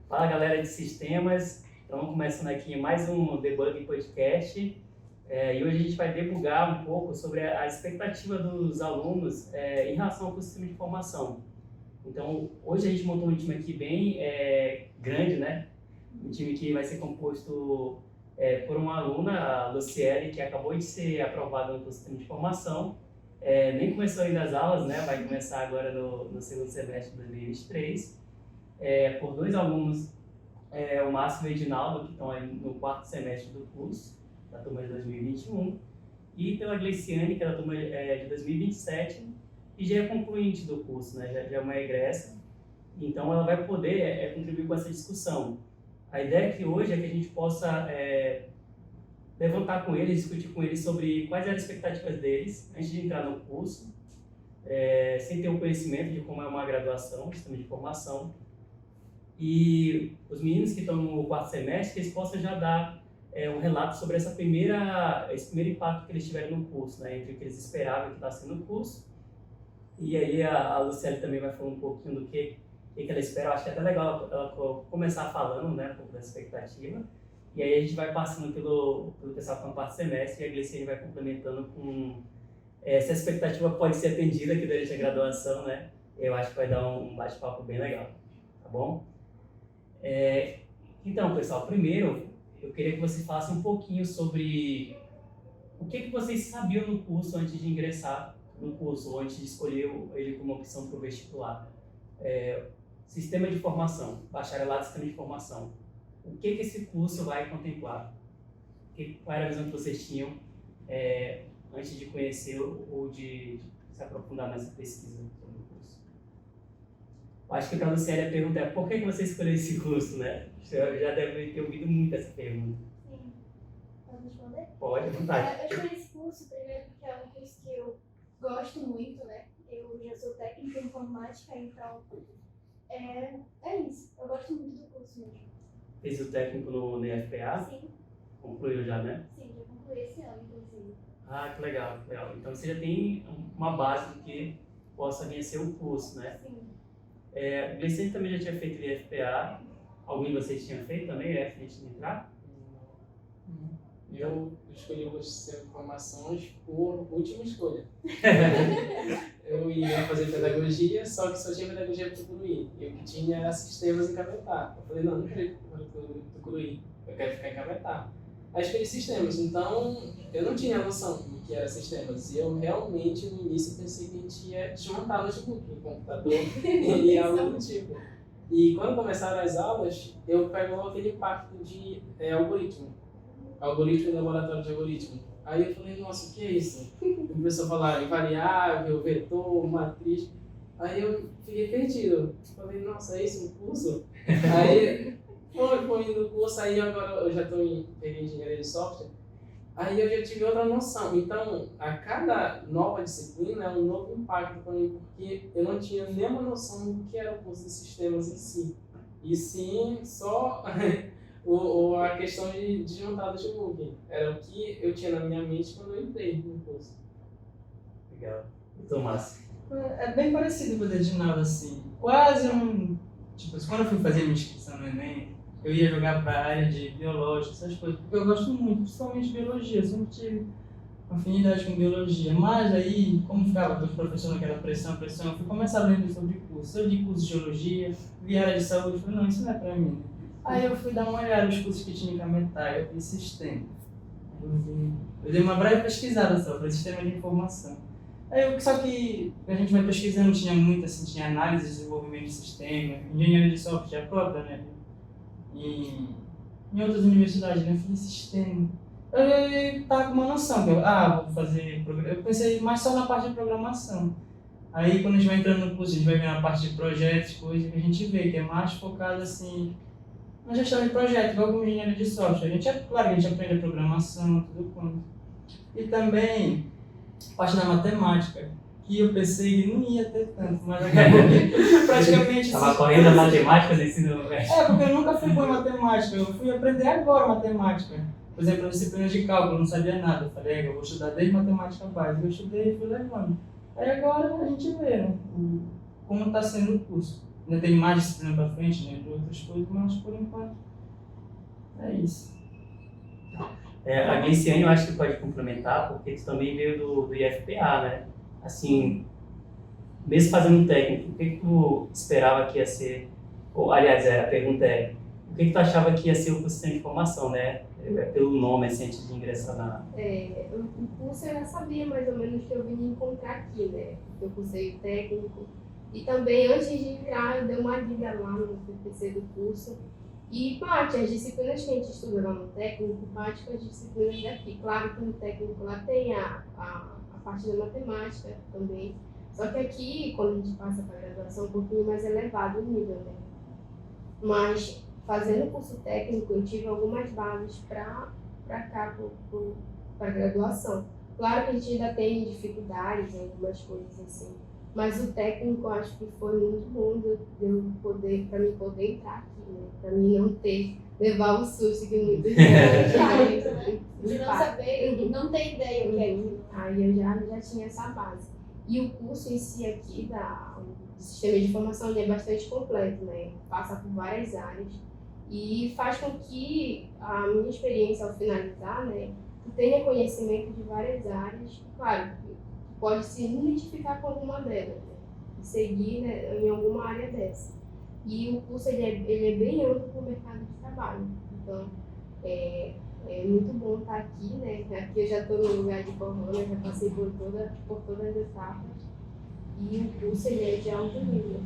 Fala galera de sistemas, estamos começando aqui mais um Debug Podcast e hoje a gente vai debugar um pouco sobre a expectativa dos alunos em relação ao sistema de informação. Então hoje a gente montou um time aqui bem grande, né? Um time que vai ser composto por uma aluna, a Luciele, que acabou de ser aprovada no sistema de informação. Nem começou ainda as aulas, né? Vai começar agora no segundo semestre de 2023. Por dois alunos, o Márcio e o Edinaldo, que estão aí no quarto semestre do curso, da turma de 2021, e pela Gleiciane, que é da turma de 2027, e já é concluinte do curso, né? Já é uma egressa, então ela vai poder contribuir com essa discussão. A ideia aqui hoje é que a gente possa levantar com eles, discutir com eles sobre quais eram as expectativas deles antes de entrar no curso, sem ter o conhecimento de como é uma graduação, sistema de formação. E os meninos que estão no quarto semestre, eles possam já dar um relato sobre esse primeiro impacto que eles tiveram no curso, né? Entre o que eles esperavam que está sendo o curso. E aí a Luciele também vai falar um pouquinho do que ela espera. Eu acho que é até legal ela começar falando, né, um pouco da expectativa. E aí a gente vai passando pelo pessoal que está no quarto semestre e a Gleiciane vai complementando com se a expectativa pode ser atendida aqui durante a graduação, né? Eu acho que vai dar um bate-papo bem legal, tá bom? Então, pessoal, primeiro eu queria que você falasse um pouquinho sobre o que vocês sabiam no curso antes de ingressar no curso, ou antes de escolher ele como opção para o vestibular. Sistema de formação, bacharelado em sistema de formação. O que esse curso vai contemplar? Qual era a visão que vocês tinham antes de conhecer ou de se aprofundar nessa pesquisa sobre o curso? Eu acho que para a Luciele a pergunta é por que você escolheu esse curso, né? Você já deve ter ouvido muito essa pergunta. Sim. Posso responder? Pode, à vontade. Eu escolhi esse curso primeiro porque é um curso que eu gosto muito, né? Eu já sou técnica em informática, então é isso. Eu gosto muito do curso mesmo. Fez o técnico no IFPA? Sim. Concluiu já, né? Sim, já concluí esse ano, inclusive. Ah, que legal, que legal. Então você já tem uma base do que possa vir a ser o curso, né? Sim. O Gleiciane também já tinha feito o IFPA. Algum de vocês tinha feito também, antes de entrar? Eu escolhi o curso de Sistema de Informações por última escolha. Eu ia fazer pedagogia, só que só tinha pedagogia para Tucuruí. E o que tinha era sistemas em Cametá. Eu falei, não quero ir para Tucuruí, eu quero ficar em Cametá. Aí escolhi sistemas, então eu não tinha noção do que era sistemas. E eu realmente no início pensei que a gente ia desmontar notebook, o computador e algo do tipo. E quando começaram as aulas, eu pegou aquele impacto de algoritmo e laboratório de algoritmo. Aí eu falei, nossa, o que é isso? Começou a falar em variável, vetor, matriz. Aí eu fiquei perdido. Falei, nossa, é isso um curso? Aí foi indo no curso, aí agora eu já estou em engenharia de software. Aí eu já tive outra noção. Então, a cada nova disciplina é um novo impacto para mim, porque eu não tinha nenhuma noção do que era o curso de sistemas em si. E sim, só a questão de desmontar o notebook. Era o que eu tinha na minha mente quando eu entrei no curso. Legal. Então, Márcio. É bem parecido com o Edinaldo, assim. Quase um... Tipo, quando eu fui fazer minha inscrição no Enem, eu ia jogar para a área de biológica, essas coisas, porque eu gosto muito, principalmente de biologia. Eu sempre tive afinidade com biologia. Mas aí, como ficava com os professores naquela pressão, eu fui começar a ler sobre curso. Eu li curso de geologia, vi área de saúde, falei, não, isso não é para mim. Aí eu fui dar uma olhada nos cursos que tinha em Cametá, eu vi sistema. Eu dei uma breve pesquisada só, para sistema de informação. Só que a gente vai pesquisando, tinha muito assim, tinha análise de desenvolvimento de sistema, engenharia de software própria, né? E em outras universidades, né? Eu fiz sistema. Eu estava com uma noção, vou fazer... Eu pensei mais só na parte de programação. Aí quando a gente vai entrando no curso, a gente vai ver na parte de projetos, coisas que a gente vê, que é mais focado assim... na gestão de projeto, igual como engenharia de software. Claro que a gente aprende a programação, tudo quanto. E também, parte da matemática, que eu pensei que não ia ter tanto, mas acabou que praticamente... Estava correndo a matemática no ensino? Porque eu nunca fui bom em matemática, eu fui aprender agora matemática. Por exemplo, a disciplina de cálculo, eu não sabia nada. Eu falei, eu vou estudar desde matemática básica. Eu estudei e fui levando. Aí agora a gente vê, né, como está sendo o curso. Ainda tem mais disciplina para frente, né, de outras coisas, mas por enquanto é isso. A Gliciane eu acho que pode complementar, porque tu também veio do IFPA, né? Assim, mesmo fazendo um técnico, o que tu esperava que ia ser? Ou, aliás, a pergunta é, o que tu achava que ia ser o curso de sistema de informação, né? Pelo nome, assim, antes de ingressar na... O curso eu já sabia mais ou menos que eu vim encontrar aqui, né? Eu cursei o técnico. E também, antes de entrar, eu dei uma lida lá no PPC do curso. E bate as disciplinas que a gente estuda lá no técnico, bate com as disciplinas daqui. Claro que no técnico lá tem a parte da matemática também. Só que aqui, quando a gente passa para a graduação, é um pouquinho mais elevado o nível, né? Mas, fazendo o curso técnico, eu tive algumas bases para cá, para a graduação. Claro que a gente ainda tem dificuldades em algumas coisas assim, mas o técnico eu acho que foi muito bom para mim poder entrar aqui, né? Para mim não levar o susto que muitos De não saber, não ter ideia o que é aquilo. Aí eu já tinha essa base. E o curso em si aqui do sistema de informação ele é bastante completo, né? Passa por várias áreas e faz com que a minha experiência ao finalizar, né, tu tenha conhecimento de várias áreas, claro, pode se identificar com alguma delas, né, e seguir, né, em alguma área dessa. E o curso ele é bem amplo para o mercado de trabalho, então é muito bom estar aqui, né? Aqui eu já estou no lugar de comando, eu já passei por todas as etapas e o curso ele é de alto nível.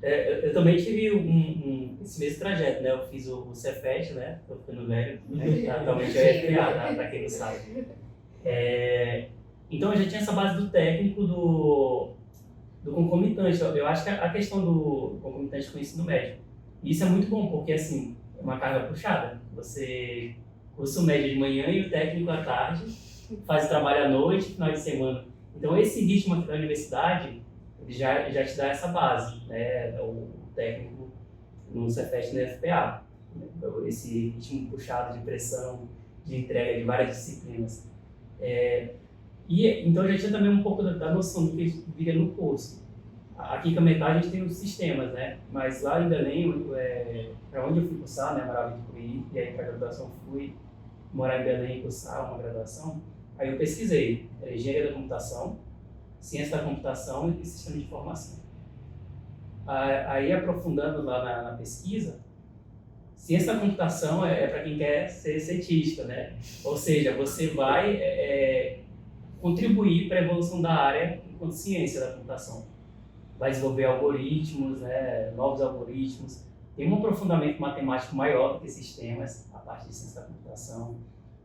Eu também tive esse mesmo trajeto, né? Eu fiz o Cefet, né? Tô ficando velho, né? Atualmente é FPA, para quem não sabe. Então eu já tinha essa base do técnico, do concomitante. Eu acho que a questão do concomitante com o ensino médio, isso é muito bom, porque assim, é uma carga puxada. Você cursa o médio de manhã e o técnico à tarde, faz o trabalho à noite, final de semana. Então esse ritmo aqui da universidade, ele já te dá essa base, né? O técnico no Cefet e no FPA. Esse ritmo puxado de pressão, de entrega de várias disciplinas. Então eu já tinha também um pouco da noção do que viria no curso. Aqui em Cametá a gente tem os sistemas, né? Mas lá em Belém, para onde eu fui cursar, né? Eu morava em Tucuí, e aí para a graduação fui morar em Belém e cursar uma graduação. Aí eu pesquisei engenharia da computação, ciência da computação e sistema de informação. Aí aprofundando lá na pesquisa, ciência da computação é para quem quer ser cientista, né? Ou seja, você vai contribuir para a evolução da área enquanto ciência da computação. Vai desenvolver algoritmos, né, novos algoritmos. Tem um aprofundamento matemático maior do que sistemas, a parte de ciência da computação.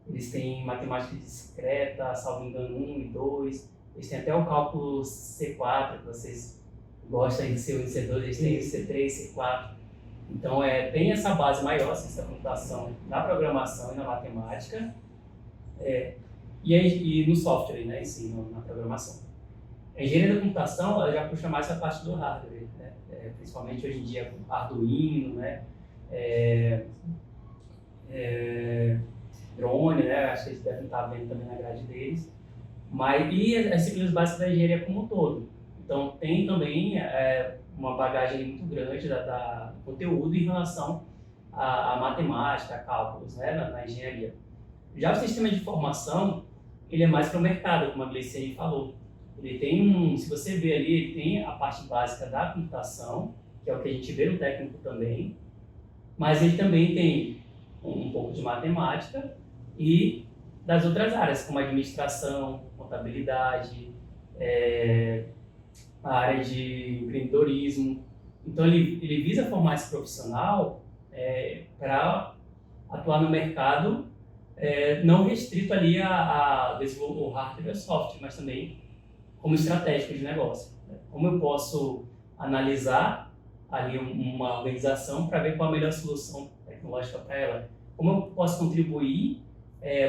Eles têm matemática discreta, salvo engano, 1 e 2. Eles têm até o cálculo C4, que vocês gostam de C1 e C2, eles têm o C3, C4. Então, tem essa base maior, ciência da computação, na programação e na matemática, e no software, né, em si, na programação. A engenharia da computação, ela já puxa mais a parte do hardware, né? Principalmente hoje em dia com Arduino, né? Drone, né? Acho que eles devem estar vendo também na grade deles. E as disciplinas básicas da engenharia como um todo. Então, tem também uma bagagem muito grande do conteúdo em relação à matemática, a cálculos, né? Na engenharia. Já o sistema de informação, ele é mais para o mercado, como a Gliciane falou. Ele tem se você ver ali, ele tem a parte básica da computação, que é o que a gente vê no técnico também, mas ele também tem um pouco de matemática e das outras áreas, como administração, contabilidade, a área de empreendedorismo. Então ele visa formar esse profissional para atuar no mercado, não restrito ali a desenvolver o hardware e o software, mas também como estratégico de negócio. Como eu posso analisar ali uma organização para ver qual a melhor solução tecnológica para ela? Como eu posso contribuir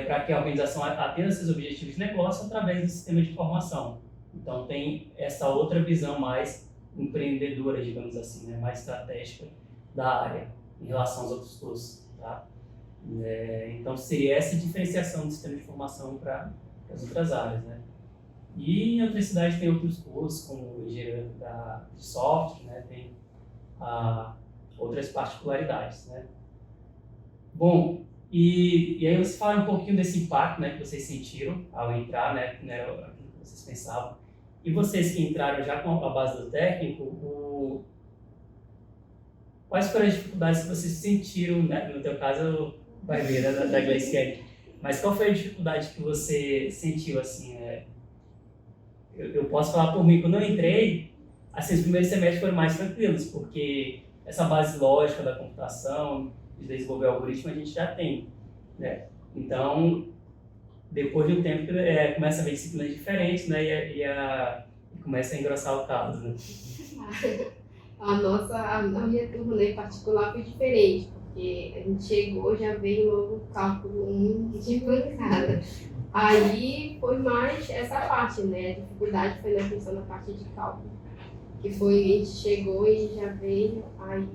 para que a organização atenda seus objetivos de negócio através do sistema de informação? Então tem essa outra visão mais empreendedora, digamos assim, né? Mais estratégica da área em relação aos outros cursos. Tá? Então seria essa diferenciação do sistema de informação para as outras áreas, né? E em outras cidades tem outros cursos, como engenharia de software, né? Tem outras particularidades, né? Bom, e aí você fala um pouquinho desse impacto, né, que vocês sentiram ao entrar, né, que não era aquilo que vocês pensavam. E vocês que entraram já com a base do técnico, quais foram as dificuldades que vocês sentiram, né? No teu caso, vai ver, da Gleiciane. Mas qual foi a dificuldade que você sentiu, assim, eu posso falar por mim, quando eu entrei, assim, os primeiros semestres foram mais tranquilos, porque essa base lógica da computação, de desenvolver algoritmo, a gente já tem, né? Então, depois de um tempo, começa a ver disciplinas diferentes, né? E começa a engrossar o caldo, né? A minha turma, né, em particular, foi diferente, porque a gente chegou, já veio logo o cálculo 1 de bancada. Aí foi mais essa parte, né? A dificuldade foi na questão da parte de cálculo, que foi, a gente chegou e já veio, aí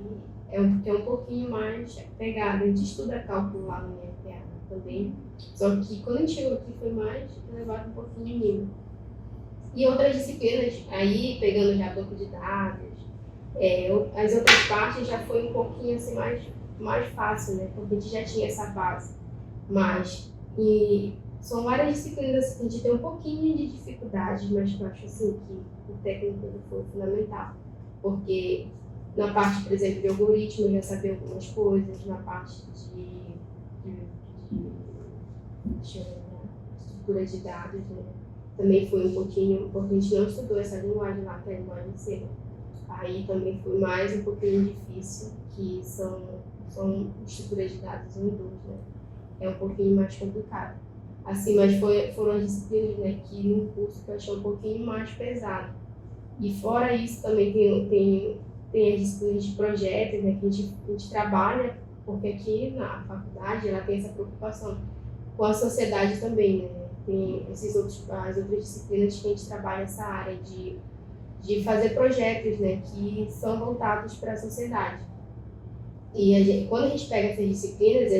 é um pouquinho mais pegada. A gente estuda cálculo lá no IFPA também, só que quando a gente chegou aqui foi mais elevado um pouquinho o nível. E outras disciplinas, aí pegando já banco de dados, as outras partes já foi um pouquinho assim mais fácil, né? Porque a gente já tinha essa base. E são várias disciplinas que a gente tem um pouquinho de dificuldade, mas eu acho assim que o técnico foi fundamental. Porque na parte, por exemplo, de algoritmo, eu já sabia algumas coisas, na parte de estrutura de dados, né? Também foi um pouquinho, porque a gente não estudou essa linguagem lá, que é a linguagem C. Aí também foi mais um pouquinho difícil, que são estruturas de dados em 2, né? É um pouquinho mais complicado. Assim, mas foram as disciplinas, né, que no curso que eu achei um pouquinho mais pesado. E fora isso também tem as disciplinas de projetos, né, que a gente trabalha, porque aqui na faculdade ela tem essa preocupação com a sociedade também, né? Tem as outras disciplinas que a gente trabalha essa área de fazer projetos, né, que são voltados para a sociedade. E quando a gente pega essas disciplinas,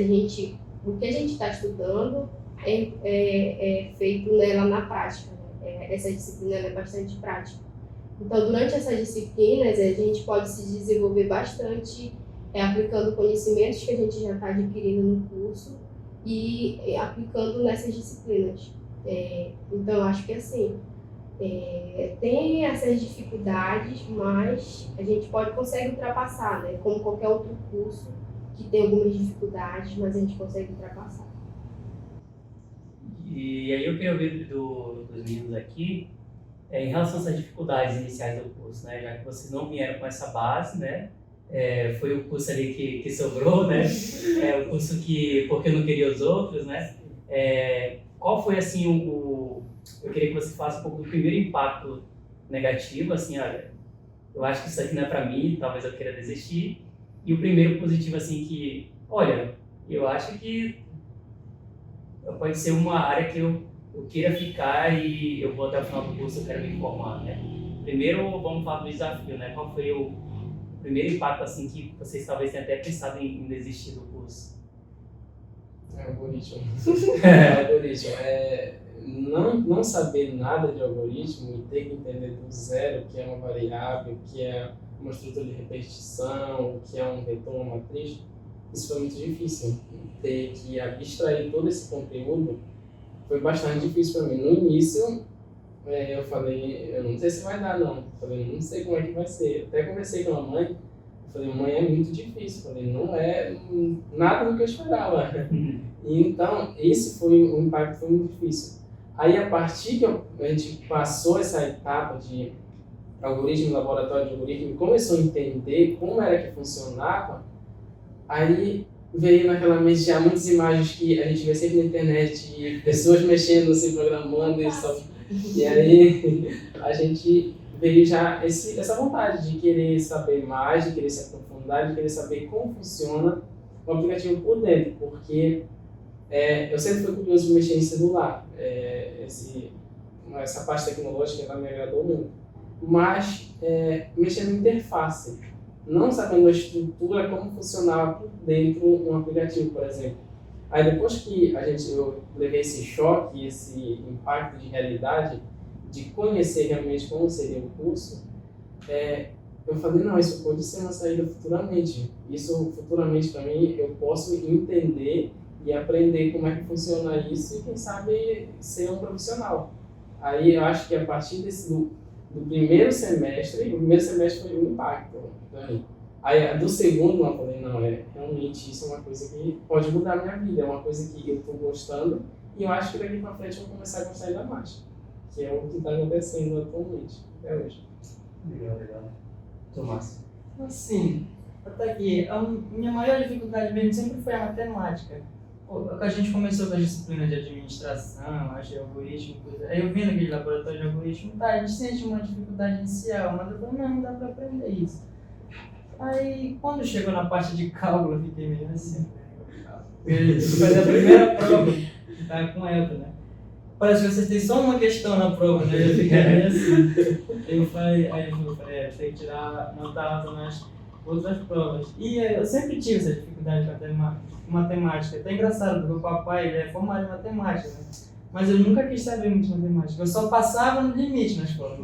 o que a gente está estudando é feito nela na prática, né? Essa disciplina é bastante prática. Então, durante essas disciplinas, a gente pode se desenvolver bastante aplicando conhecimentos que a gente já está adquirindo no curso e aplicando nessas disciplinas. Então, acho que assim, tem essas dificuldades, mas a gente consegue ultrapassar, né? Como qualquer outro curso que tem algumas dificuldades, mas a gente consegue ultrapassar. E aí eu queria ouvir dos meninos aqui, em relação a essas dificuldades iniciais do curso, né? Já que vocês não vieram com essa base, né? Foi o curso ali que sobrou, né? O curso porque eu não queria os outros, né? Qual foi, assim, eu queria que você falasse um pouco do primeiro impacto negativo, assim, olha, eu acho que isso aqui não é para mim, talvez eu queira desistir. E o primeiro positivo, assim, que, olha, eu acho que pode ser uma área que eu queira ficar e eu vou até o final do curso, eu quero me formar, né? Primeiro, vamos falar do desafio, né? Qual foi o primeiro impacto, assim, que vocês talvez tenham até pensado em desistir do curso? Algoritmo. Não saber nada de algoritmo e ter que entender do zero o que é uma variável, o que é uma estrutura de repetição, o que é um vetor, uma matriz, isso foi muito difícil. Ter que abstrair todo esse conteúdo foi bastante difícil para mim. No início, eu falei, eu não sei se vai dar não. Eu falei, não sei como é que vai ser. Eu até conversei com a mãe, eu falei, mãe, é muito difícil. Eu falei, não é nada do que eu esperava. Então, o impacto foi muito difícil. Aí, a partir que a gente passou essa etapa de algoritmo, laboratório de algoritmo, e começou a entender como era que funcionava, aí veio naquela mente já muitas imagens que a gente vê sempre na internet, de pessoas mexendo, se programando e aí a gente veio já essa vontade de querer saber mais, de querer se aprofundar, de querer saber como funciona o aplicativo por dentro, porque eu sempre fui curioso de mexer em celular, essa parte tecnológica ela me agradou muito, mas mexer na interface, não sabendo a estrutura, como funcionava por dentro um aplicativo, por exemplo. Aí depois que eu levei esse choque, esse impacto de realidade, de conhecer realmente como seria o curso, eu falei, não, isso pode ser uma saída futuramente. Isso futuramente para mim eu posso entender e aprender como é que funciona isso e quem sabe ser um profissional. Aí eu acho que a partir do primeiro semestre, o primeiro semestre foi um impacto para mim. Aí do segundo eu falei, não, realmente isso é uma coisa que pode mudar a minha vida, é uma coisa que eu estou gostando e eu acho que daqui para frente eu vou começar a gostar ainda mais, que é o que está acontecendo atualmente, até hoje. Legal. Tomás. Assim, até aqui, a minha maior dificuldade mesmo sempre foi a matemática. A gente começou com a disciplina de administração, acho que algoritmo, coisa. Aí eu vi naquele laboratório de algoritmo, a gente sente uma dificuldade inicial, mas eu falei, não dá pra aprender isso. Aí, quando chegou na parte de cálculo, eu fiquei meio assim. Eu fazer a primeira prova, que tá com Elton, né? Parece que vocês têm só uma questão na prova, né? Eu fiquei meio assim. Eu falei, tem que tirar nota alta nas outras provas. E eu sempre tive essa dificuldade com matemática. É até engraçado, porque o papai ele é formado em matemática, né? Mas eu nunca quis saber muito de matemática. Eu só passava no limite na escola.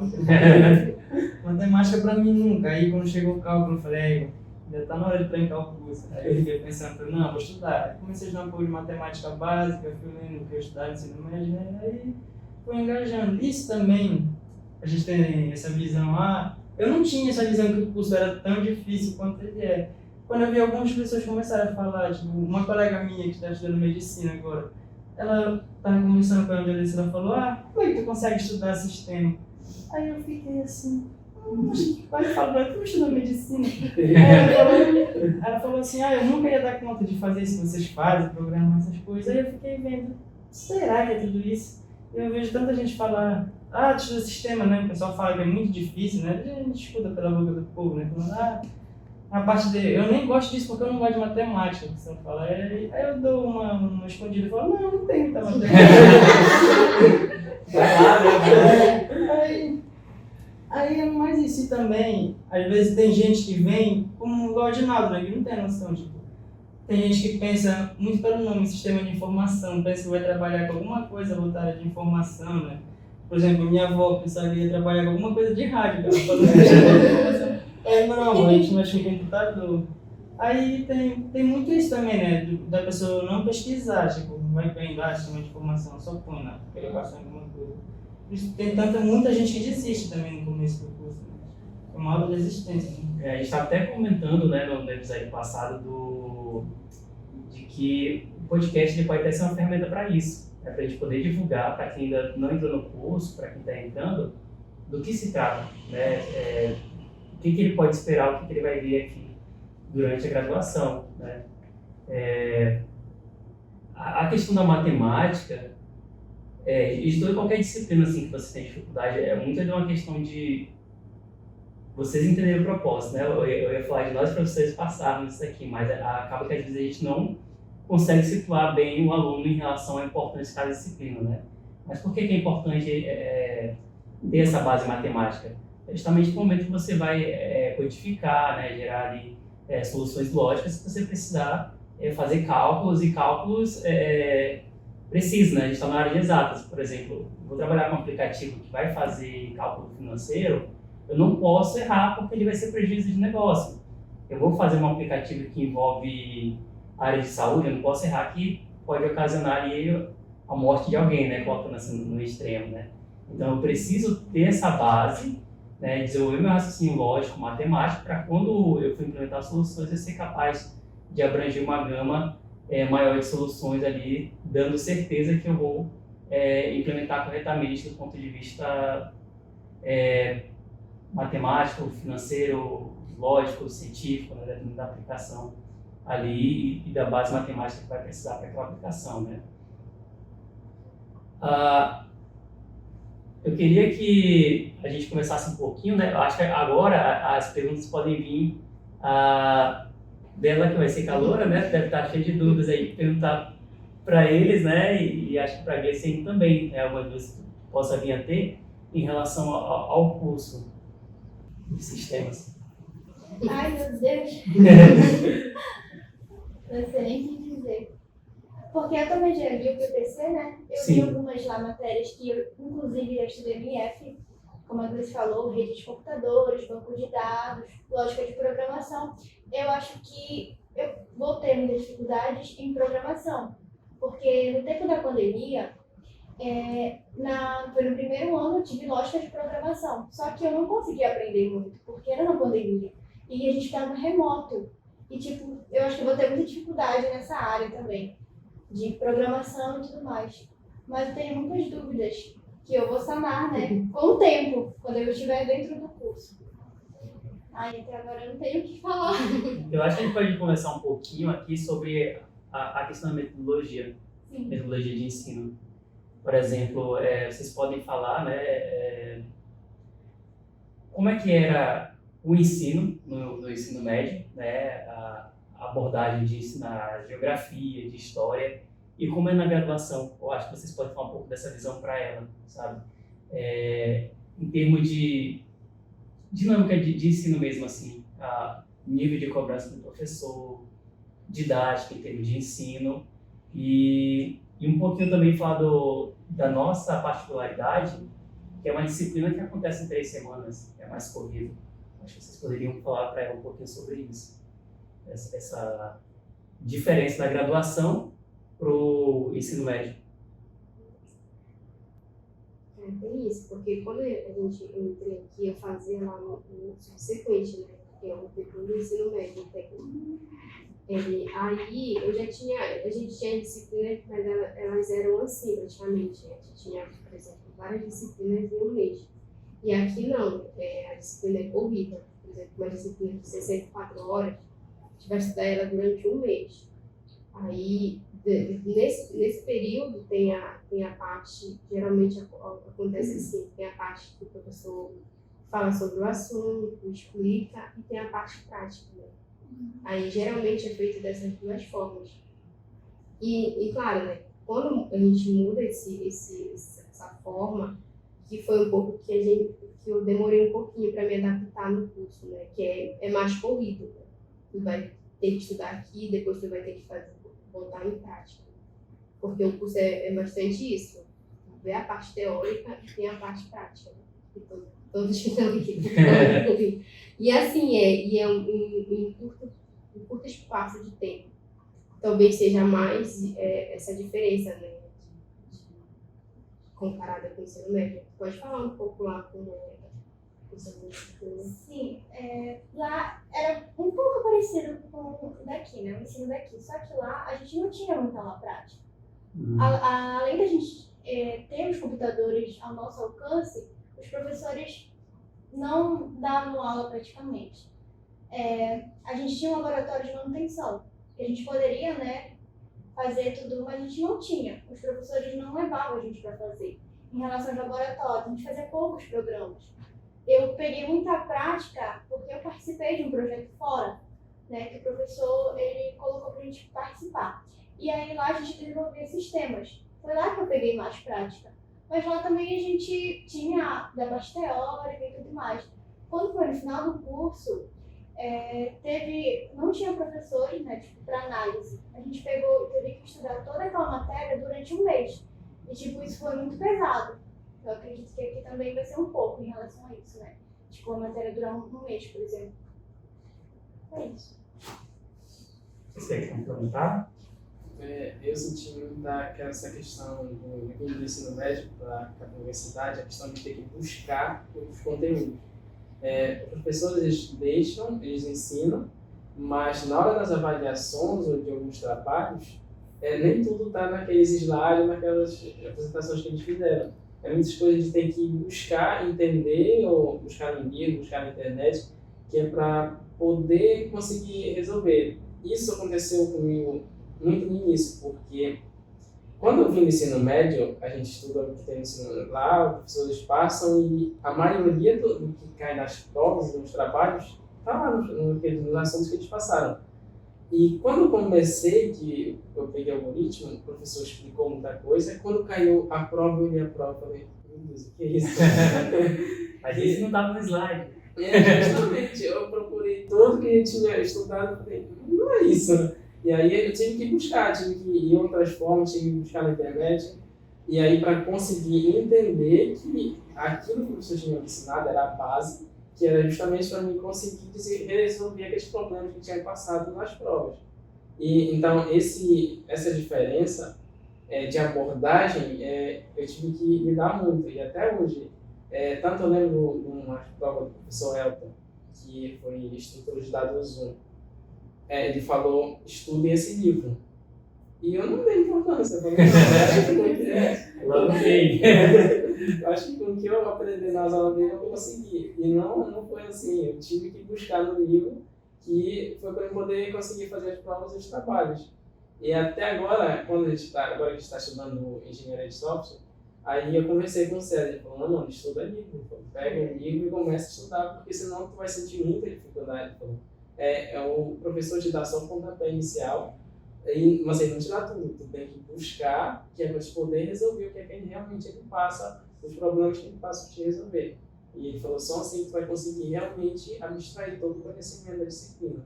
Matemática pra mim nunca. Aí quando chegou o cálculo, eu falei, ainda tá na hora de trancar o curso. Aí eu fiquei pensando, não, vou estudar. Aí comecei a estudar um pouco de matemática básica, fui lendo o que eu estudava no ensino médio, né? Aí fui engajando. Isso também, a gente tem essa visão, eu não tinha essa visão que o curso era tão difícil quanto ele é. Quando eu vi algumas pessoas começarem a falar, tipo, uma colega minha que está estudando medicina agora, ela estava conversando com a Andressa, ela falou, como é que tu consegue estudar sistema? Aí eu fiquei assim, vai falar, tu estuda medicina? Aí ela falou assim, eu nunca ia dar conta de fazer isso que vocês fazem, programar essas coisas. Aí eu fiquei vendo, será que é tudo isso? E eu vejo tanta gente falar, tu estuda sistema, né? O pessoal fala que é muito difícil, né? A gente escuta pela boca do povo, né? Falando, a parte de, eu nem gosto disso porque eu não gosto de matemática, que você fala. Aí eu dou uma escondida e falo, não tem muita matemática. Aí é mais isso. E também, às vezes tem gente que vem como igual de nada, né? Que não tem noção, tipo, tem gente que pensa muito pelo nome, sistema de informação, pensa que vai trabalhar com alguma coisa voltada de informação, né? Por exemplo, minha avó pensava que ia trabalhar com alguma coisa de rádio, ela falou não, a gente mexe com computador. Aí tem muito isso também, né? Da pessoa não pesquisar, tipo, vai pegar sistema de informação, só põe lá, querer passar alguma coisa. Por isso tem muita gente que desiste também no começo do curso, né? É uma aula de resistência. Né? A gente estava até comentando, né, no episódio passado de que o podcast ele pode até ser uma ferramenta para isso, para a gente poder divulgar para quem ainda não entrou no curso, para quem está entrando, do que se trata, né? O que ele pode esperar, o que ele vai ver aqui durante a graduação, né? A questão da matemática, e toda qualquer disciplina assim, que você tem dificuldade, é muito de uma questão de vocês entenderem o propósito, né? Eu ia falar de nós professores passarmos isso aqui, mas acaba que às vezes a gente não consegue situar bem o aluno em relação à importância de cada disciplina, né? Mas por que é importante ter essa base matemática? É justamente no momento que você vai codificar, né, gerar ali soluções lógicas, que você precisar fazer cálculos e cálculos precisos, né? A gente está na área de exatas, por exemplo, vou trabalhar com um aplicativo que vai fazer cálculo financeiro, eu não posso errar porque ele vai ser prejuízo de negócio. Eu vou fazer um aplicativo que envolve área de saúde, eu não posso errar que pode ocasionar ali a morte de alguém, né? Colocando assim no extremo, né? Então eu preciso ter essa base, né, desenvolver meu raciocínio lógico, matemático, para quando eu for implementar soluções, eu ser capaz de abranger uma gama maior de soluções ali, dando certeza que eu vou implementar corretamente do ponto de vista matemático, financeiro, lógico, científico, né, dependendo da aplicação ali e da base matemática que vai precisar para aquela aplicação, né. Eu queria que a gente começasse um pouquinho, né? Eu acho que agora as perguntas podem vir dela, que vai ser caloura, né? Deve estar cheia de dúvidas aí, perguntar para eles, né? E acho que para a Gleice também, alguma dúvida que possa vir a ter em relação ao curso de sistemas. Ai, meu Deus. Não sei nem o que dizer. Porque eu também já vi o PPC, né? Eu Sim. vi algumas lá matérias que eu, inclusive, já estudei no IF, como a Gleice falou, rede de computadores, banco de dados, lógica de programação. Eu acho que eu vou ter muitas dificuldades em programação, porque no tempo da pandemia, foi no primeiro ano eu tive lógica de programação, só que eu não consegui aprender muito, porque era na pandemia, e a gente estava remoto. E, tipo, eu acho que eu vou ter muita dificuldade nessa área também, de programação e tudo mais. Mas eu tenho muitas dúvidas que eu vou sanar, né, com o tempo, quando eu estiver dentro do curso. Até agora eu não tenho o que falar. Eu acho que a gente pode conversar um pouquinho aqui sobre a questão da metodologia, Sim. metodologia de ensino. Por exemplo, vocês podem falar, né, como é que era o ensino no ensino médio, né, a abordagem de ensinar geografia, de história, e como é na graduação. Eu acho que vocês podem falar um pouco dessa visão para ela, sabe? Em termos de dinâmica de ensino mesmo, assim, nível de cobrança do professor, didática em termos de ensino, e um pouquinho também falar da nossa particularidade, que é uma disciplina que acontece em 3 semanas, é mais corrido. Acho que vocês poderiam falar para ela um pouquinho sobre isso. Essa diferença da graduação para o ensino médio. Tem isso, porque quando a gente entrei aqui, eu fazia lá no subsequente, né? Que é o depois do ensino médio técnico. Aí eu já tinha, a gente tinha disciplinas, mas elas eram assim praticamente. A gente tinha, por exemplo, várias disciplinas em um mês. E aqui não, a disciplina é corrida. Por exemplo, uma disciplina de 64 horas, a gente vai estudar ela durante um mês. Aí, nesse período, tem a parte, geralmente acontece assim, tem a parte que o professor fala sobre o assunto, explica, e tem a parte prática, né? Aí, geralmente, é feito dessas duas formas. E claro, né, quando a gente muda essa forma, que foi um pouco que eu demorei um pouquinho para me adaptar no curso, né, que é mais corrido, né? Tu vai ter que estudar aqui, depois tu vai ter que botar em prática. Porque o curso é bastante isso. Vê a parte teórica e tem a parte prática. Né? Todos estão aqui. E assim é um curto espaço de tempo. Talvez seja mais essa diferença, né? Comparada com o ensino médio. Pode falar um pouco lá como é. Sim, lá era um pouco parecido com o daqui, né? O ensino daqui. Só que lá a gente não tinha muita aula prática. Além da gente ter os computadores ao nosso alcance, os professores não davam aula praticamente. A gente tinha um laboratório de manutenção, que a gente poderia, né, fazer tudo, mas a gente não tinha. Os professores não levavam a gente para fazer. Em relação ao laboratório, a gente fazia poucos programas. Eu peguei muita prática porque eu participei de um projeto fora, né, que o professor ele colocou para a gente participar. E aí lá a gente desenvolvia sistemas. Foi lá que eu peguei mais prática. Mas lá também a gente tinha da parte teórica e tudo mais. Quando foi no final do curso, não tinha professores, né, tipo, para análise. A gente teve que estudar toda aquela matéria durante um mês. E tipo, isso foi muito pesado. Eu acredito que aqui também vai ser um pouco em relação a isso, né? Tipo, a matéria durar um mês, por exemplo. É isso. Você quer complementar? Eu senti muito essa questão do ensino médio para a universidade, a questão de ter que buscar os conteúdos. Os professores deixam, eles ensinam, mas na hora das avaliações ou de alguns trabalhos, nem tudo está naqueles slides, naquelas apresentações que eles fizeram. Muitas coisas de ter que buscar, entender, ou buscar no livro, buscar na internet, que é para poder conseguir resolver. Isso aconteceu comigo muito no início, porque quando eu vim no ensino médio, a gente estuda o que tem no ensino lá, os professores passam e a maioria do que cai nas provas e nos trabalhos está lá nos assuntos que eles passaram. E quando eu comecei, que eu peguei o algoritmo, o professor explicou muita coisa, quando caiu a prova, eu li a prova e falei, meu Deus, o que é isso? Mas isso não estava no slide. Justamente, eu procurei tudo que eu tinha estudado e falei, não é isso. E aí eu tive que buscar, tive que ir em outras formas, tive que buscar na internet. E aí para conseguir entender que aquilo que o professor tinha me ensinado era a base, que era justamente para mim conseguir resolver aqueles problemas que tinha passado nas provas. E então essa diferença de abordagem eu tive que lidar muito. E até hoje, tanto eu lembro de uma prova do professor Elton, que foi instrutor de dados 1, ele falou, estudem esse livro. E eu não dei importância. Eu acho que com o que eu aprendi nas aulas dele eu consegui. E não foi assim. Eu tive que buscar no livro, que foi para eu poder conseguir fazer as provas e os trabalhos. E até agora, quando a gente está estudando engenharia de software, aí eu conversei com o César. Ele falou, não, estuda livro. Pega um livro e começa a estudar, porque senão tu vai sentir muita dificuldade. O professor te dá só o pontapé inicial, mas ele não te dá tudo. Tu tem que buscar, que é para te poder resolver o que é que realmente ele passa, os problemas que ele passa para te resolver. E ele falou, só assim que tu vai conseguir realmente abstrair todo o conhecimento da disciplina.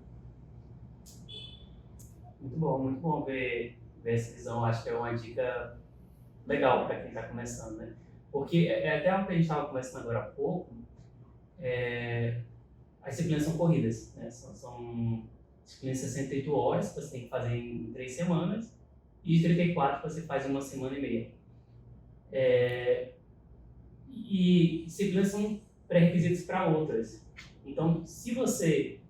Muito bom ver essa visão. Acho que é uma dica legal para quem está começando, né? Porque até o que a gente estava conversando agora há pouco, as disciplinas são corridas, né? São disciplinas de 68 horas que você tem que fazer em 3 semanas e 34 que você faz em 1 semana e meia. E disciplinas são pré-requisitos para outras. Então, se você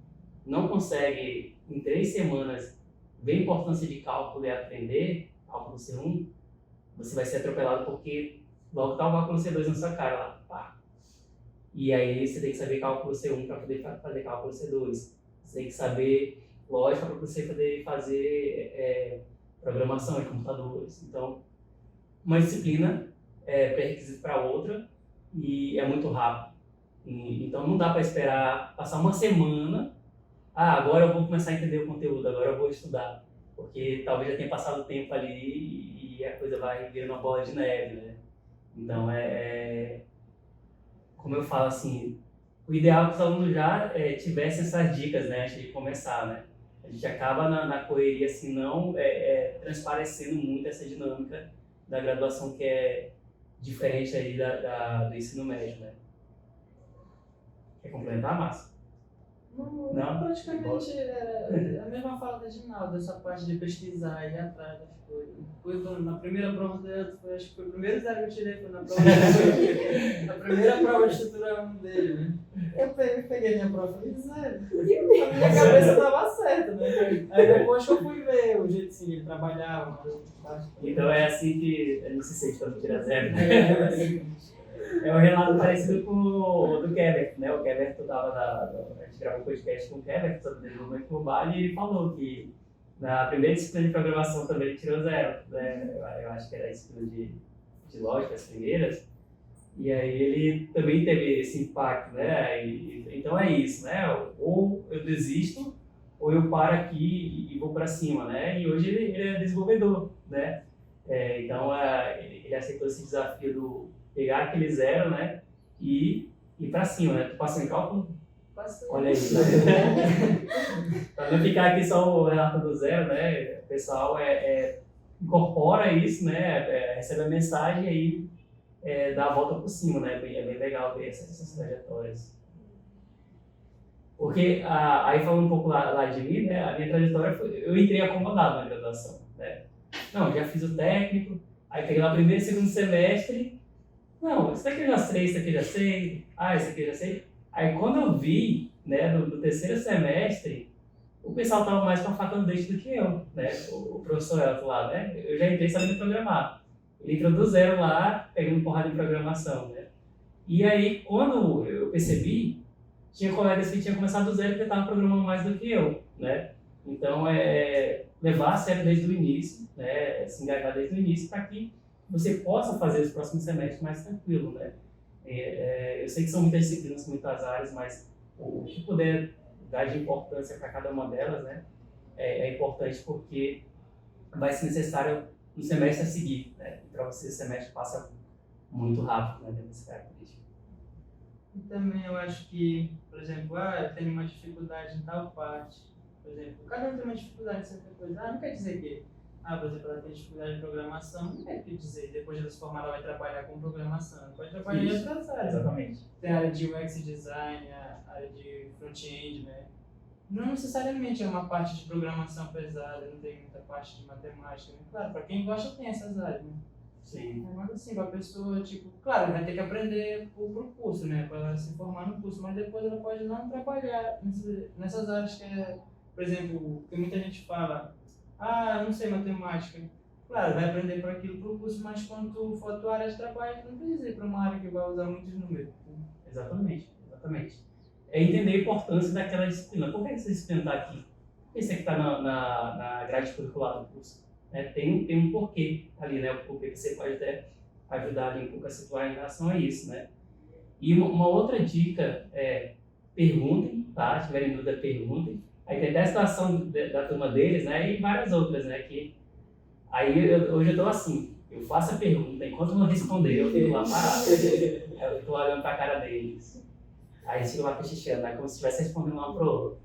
não consegue em 3 semanas ver a importância de cálculo e aprender cálculo C1, você vai ser atropelado porque logo está o cálculo C2 na sua cara lá. Pá. E aí você tem que saber cálculo C1 para poder fazer cálculo C2. Você tem que saber lógica para você poder fazer programação de computadores. Então, uma disciplina é pré-requisito para outra e é muito rápido. Então, não dá para esperar passar 1 semana. Agora eu vou começar a entender o conteúdo, agora eu vou estudar. Porque talvez já tenha passado o tempo ali e a coisa vai virando uma bola de neve, né? Então, como eu falo assim, o ideal é que os alunos já tivessem essas dicas, né, antes de começar, né? A gente acaba na correria, assim, não transparecendo muito essa dinâmica da graduação que é diferente aí do ensino médio, né? Quer complementar, Márcio? Não, praticamente era a mesma fala da Ginaldo, essa parte de pesquisar e ir atrás das coisas. Depois, na primeira prova dele, acho que foi o primeiro zero que eu tirei, foi na prova na primeira prova de estrutura 1 dele, né? Eu peguei minha prova e falei, zero. A minha cabeça tava certa, né? Aí depois que eu fui ver o jeito que ele trabalhava. Então é assim que a gente se sente quando tira zero, né? É um relato parecido com o do Kevin, né? O Kevin, a gente gravou um podcast com o Kevin sobre desenvolvimento global e ele falou que na primeira disciplina de programação também ele tirou 0, né? Eu acho que era a disciplina de lógica, as primeiras. E aí ele também teve esse impacto, né? Então é isso, né? Ou eu desisto, ou eu paro aqui e vou para cima, né? E hoje ele é desenvolvedor, né? Então ele aceitou esse desafio do pegar aquele 0, né, e ir pra cima, né? Tu passou em cálculo? Passou. Olha aí, né? Pra não ficar aqui só o relato do 0, né? O pessoal incorpora isso, né? Recebe a mensagem e aí dá a volta por cima, né? É bem legal ver essas trajetórias. Porque, aí falando um pouco lá de mim, né? A minha trajetória eu entrei acomodado na graduação, né? Não, já fiz o técnico, aí peguei lá primeiro e segundo semestre. Não, isso aqui eu já sei, isso aqui eu já sei, isso aqui eu já sei. Aí quando eu vi, né, no terceiro semestre, o pessoal estava mais com a faca no dente do que eu, né, o professor Elton lá, né, eu já entrei sabendo programar. Ele entrou do 0 lá, pegando porrada de programação, né. E aí, quando eu percebi, tinha colegas que tinham começado do 0 que estavam programando mais do que eu, né. Então, levar a sério desde o início, né, se engajar desde o início para que você possa fazer os próximos semestres mais tranquilo, né? Eu sei que são muitas disciplinas, muitas áreas, mas o que puder dar de importância para cada uma delas, né? É importante porque vai ser necessário no semestre a seguir, né? E para você o semestre passa muito rápido, né? Nessa característica. E também eu acho que, por exemplo, eu tenho uma dificuldade em tal parte. Por exemplo, cada um tem uma dificuldade em certa coisa. Não quer dizer que, por exemplo, ela tem dificuldade em programação, não quer dizer depois de ela se formar ela vai trabalhar com programação. Ela pode trabalhar em Isso. outras áreas. Exatamente. Tem a área de UX design, a área de front-end, né? Não necessariamente é uma parte de programação pesada, não tem muita parte de matemática, né? Claro, para quem gosta tem essas áreas, né? Sim. Mas assim, para a pessoa, tipo, claro, vai ter que aprender pro curso, né? Para ela se formar no curso, mas depois ela pode não trabalhar nessas áreas que é, por exemplo, que muita gente fala, não sei matemática. Claro, vai aprender por aquilo pro curso, mas quando tu for a tua área de trabalho, tu não precisa ir para uma área que vai usar muitos números. Exatamente. É entender a importância daquela disciplina. Por que essa disciplina está aqui? Por que isso aqui está na grade curricular do curso? Tem um porquê ali, né? O porquê que você pode até ajudar ali um pouco a situar em relação a isso, né? E uma outra dica é perguntem, tá? Se tiverem dúvida, perguntem. Aí tem até a situação da turma deles, né? E várias outras, né? Que aí hoje eu tô assim, eu faço a pergunta, enquanto não responder, eu fico lá parado. Eu fico olhando pra cara deles. Aí eles ficam lá cochichando, né? Como se estivesse respondendo um pro outro.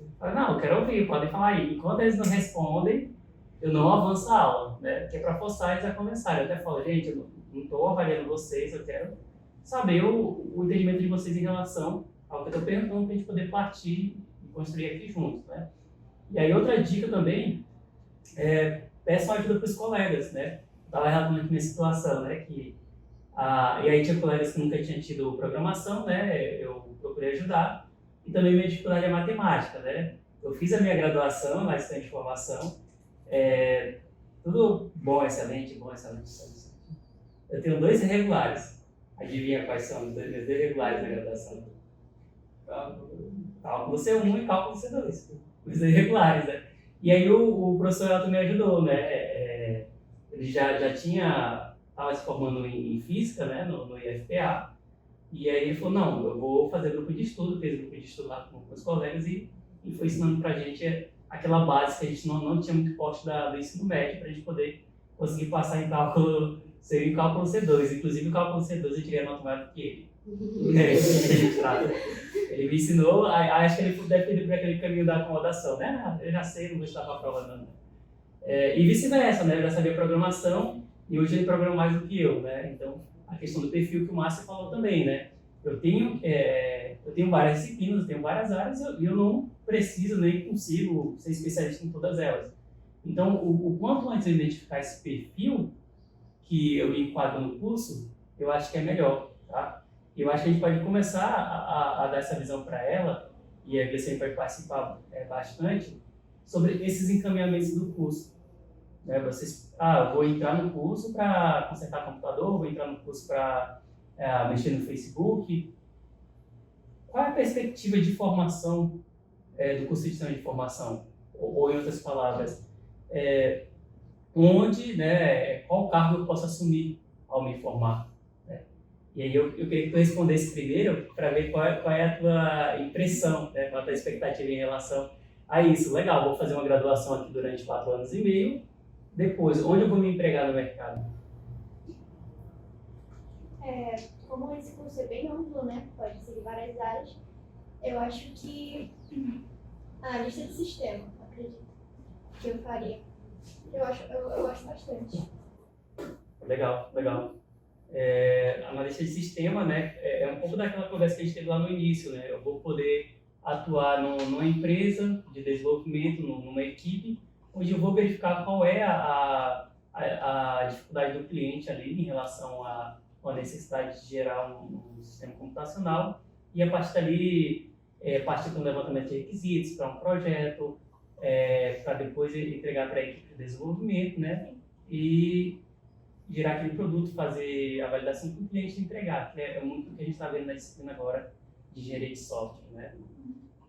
Eu falo, não, eu quero ouvir, podem falar aí. Enquanto eles não respondem, eu não avanço a aula, né? Porque é para forçar eles a começar. Eu até falo, gente, eu não estou avaliando vocês, eu quero saber o entendimento de vocês em relação ao que eu estou perguntando para a gente poder partir e construir aqui juntos, né? E aí outra dica também é peçam ajuda para os colegas, né? Eu estava relatando aqui minha situação, né? E aí tinha colegas que nunca tinham tido programação, né? Eu procurei ajudar. E também minha dificuldade é matemática, né? Eu fiz a minha graduação na assistente de formação. Tudo bom, excelente. Eu tenho 2 irregulares. Adivinha quais são os meus 2 irregulares na graduação? Cálculo C1 e cálculo C2. Os irregulares, né? E aí o professor Elton me ajudou, né? Ele já estava se formando em física, né? No IFPA. E aí ele falou, não, eu vou fazer grupo de estudo, fez grupo de estudo lá com os colegas e foi ensinando pra gente aquela base que a gente não tinha muito forte do ensino médio para a gente poder conseguir passar em cálculo C1 e cálculo C2. Inclusive o cálculo C2 eu tirei a nota maior do que ele. Ele me ensinou, acho que ele deve ter ido por aquele caminho da acomodação, né? Eu já sei, não vou estudar para a prova não. E vice-versa, né? Eu já sabia programação e hoje ele programa mais do que eu, né? Então, a questão do perfil que o Márcio falou também, né? Eu tenho várias disciplinas, eu tenho várias áreas e eu não preciso nem consigo ser especialista em todas elas. Então, o quanto antes eu identificar esse perfil que eu me enquadro no curso, eu acho que é melhor, tá? Eu acho que a gente pode começar a dar essa visão para ela, e a Gleiciane pode participar bastante, sobre esses encaminhamentos do curso. Né? Eu vou entrar no curso para consertar computador, vou entrar no curso para mexer no Facebook. Qual é a perspectiva de formação do curso de sistema de informação? Ou em outras palavras, qual cargo eu posso assumir ao me formar? Né? E aí eu queria que tu respondesse primeiro para ver qual é a tua impressão, né? Qual é a tua expectativa em relação a isso. Legal, vou fazer uma graduação aqui durante 4 anos e meio. Depois, onde eu vou me empregar no mercado? Como esse curso é bem amplo, né? Pode ser de várias áreas. Eu acho que analista de sistema, acredito, que eu faria. Eu gosto bastante. Legal. Analista de sistema, né? É um pouco daquela conversa que a gente teve lá no início, né? Eu vou poder atuar numa empresa de desenvolvimento, numa equipe, onde eu vou verificar qual é a dificuldade do cliente ali em relação a necessidade de gerar um sistema computacional e a partir dali partir para um levantamento de requisitos para um projeto, para depois entregar para a equipe de desenvolvimento, né? E gerar aquele produto, fazer a validação com o cliente e entregar, que é muito o que a gente está vendo na disciplina agora de engenharia de software, né?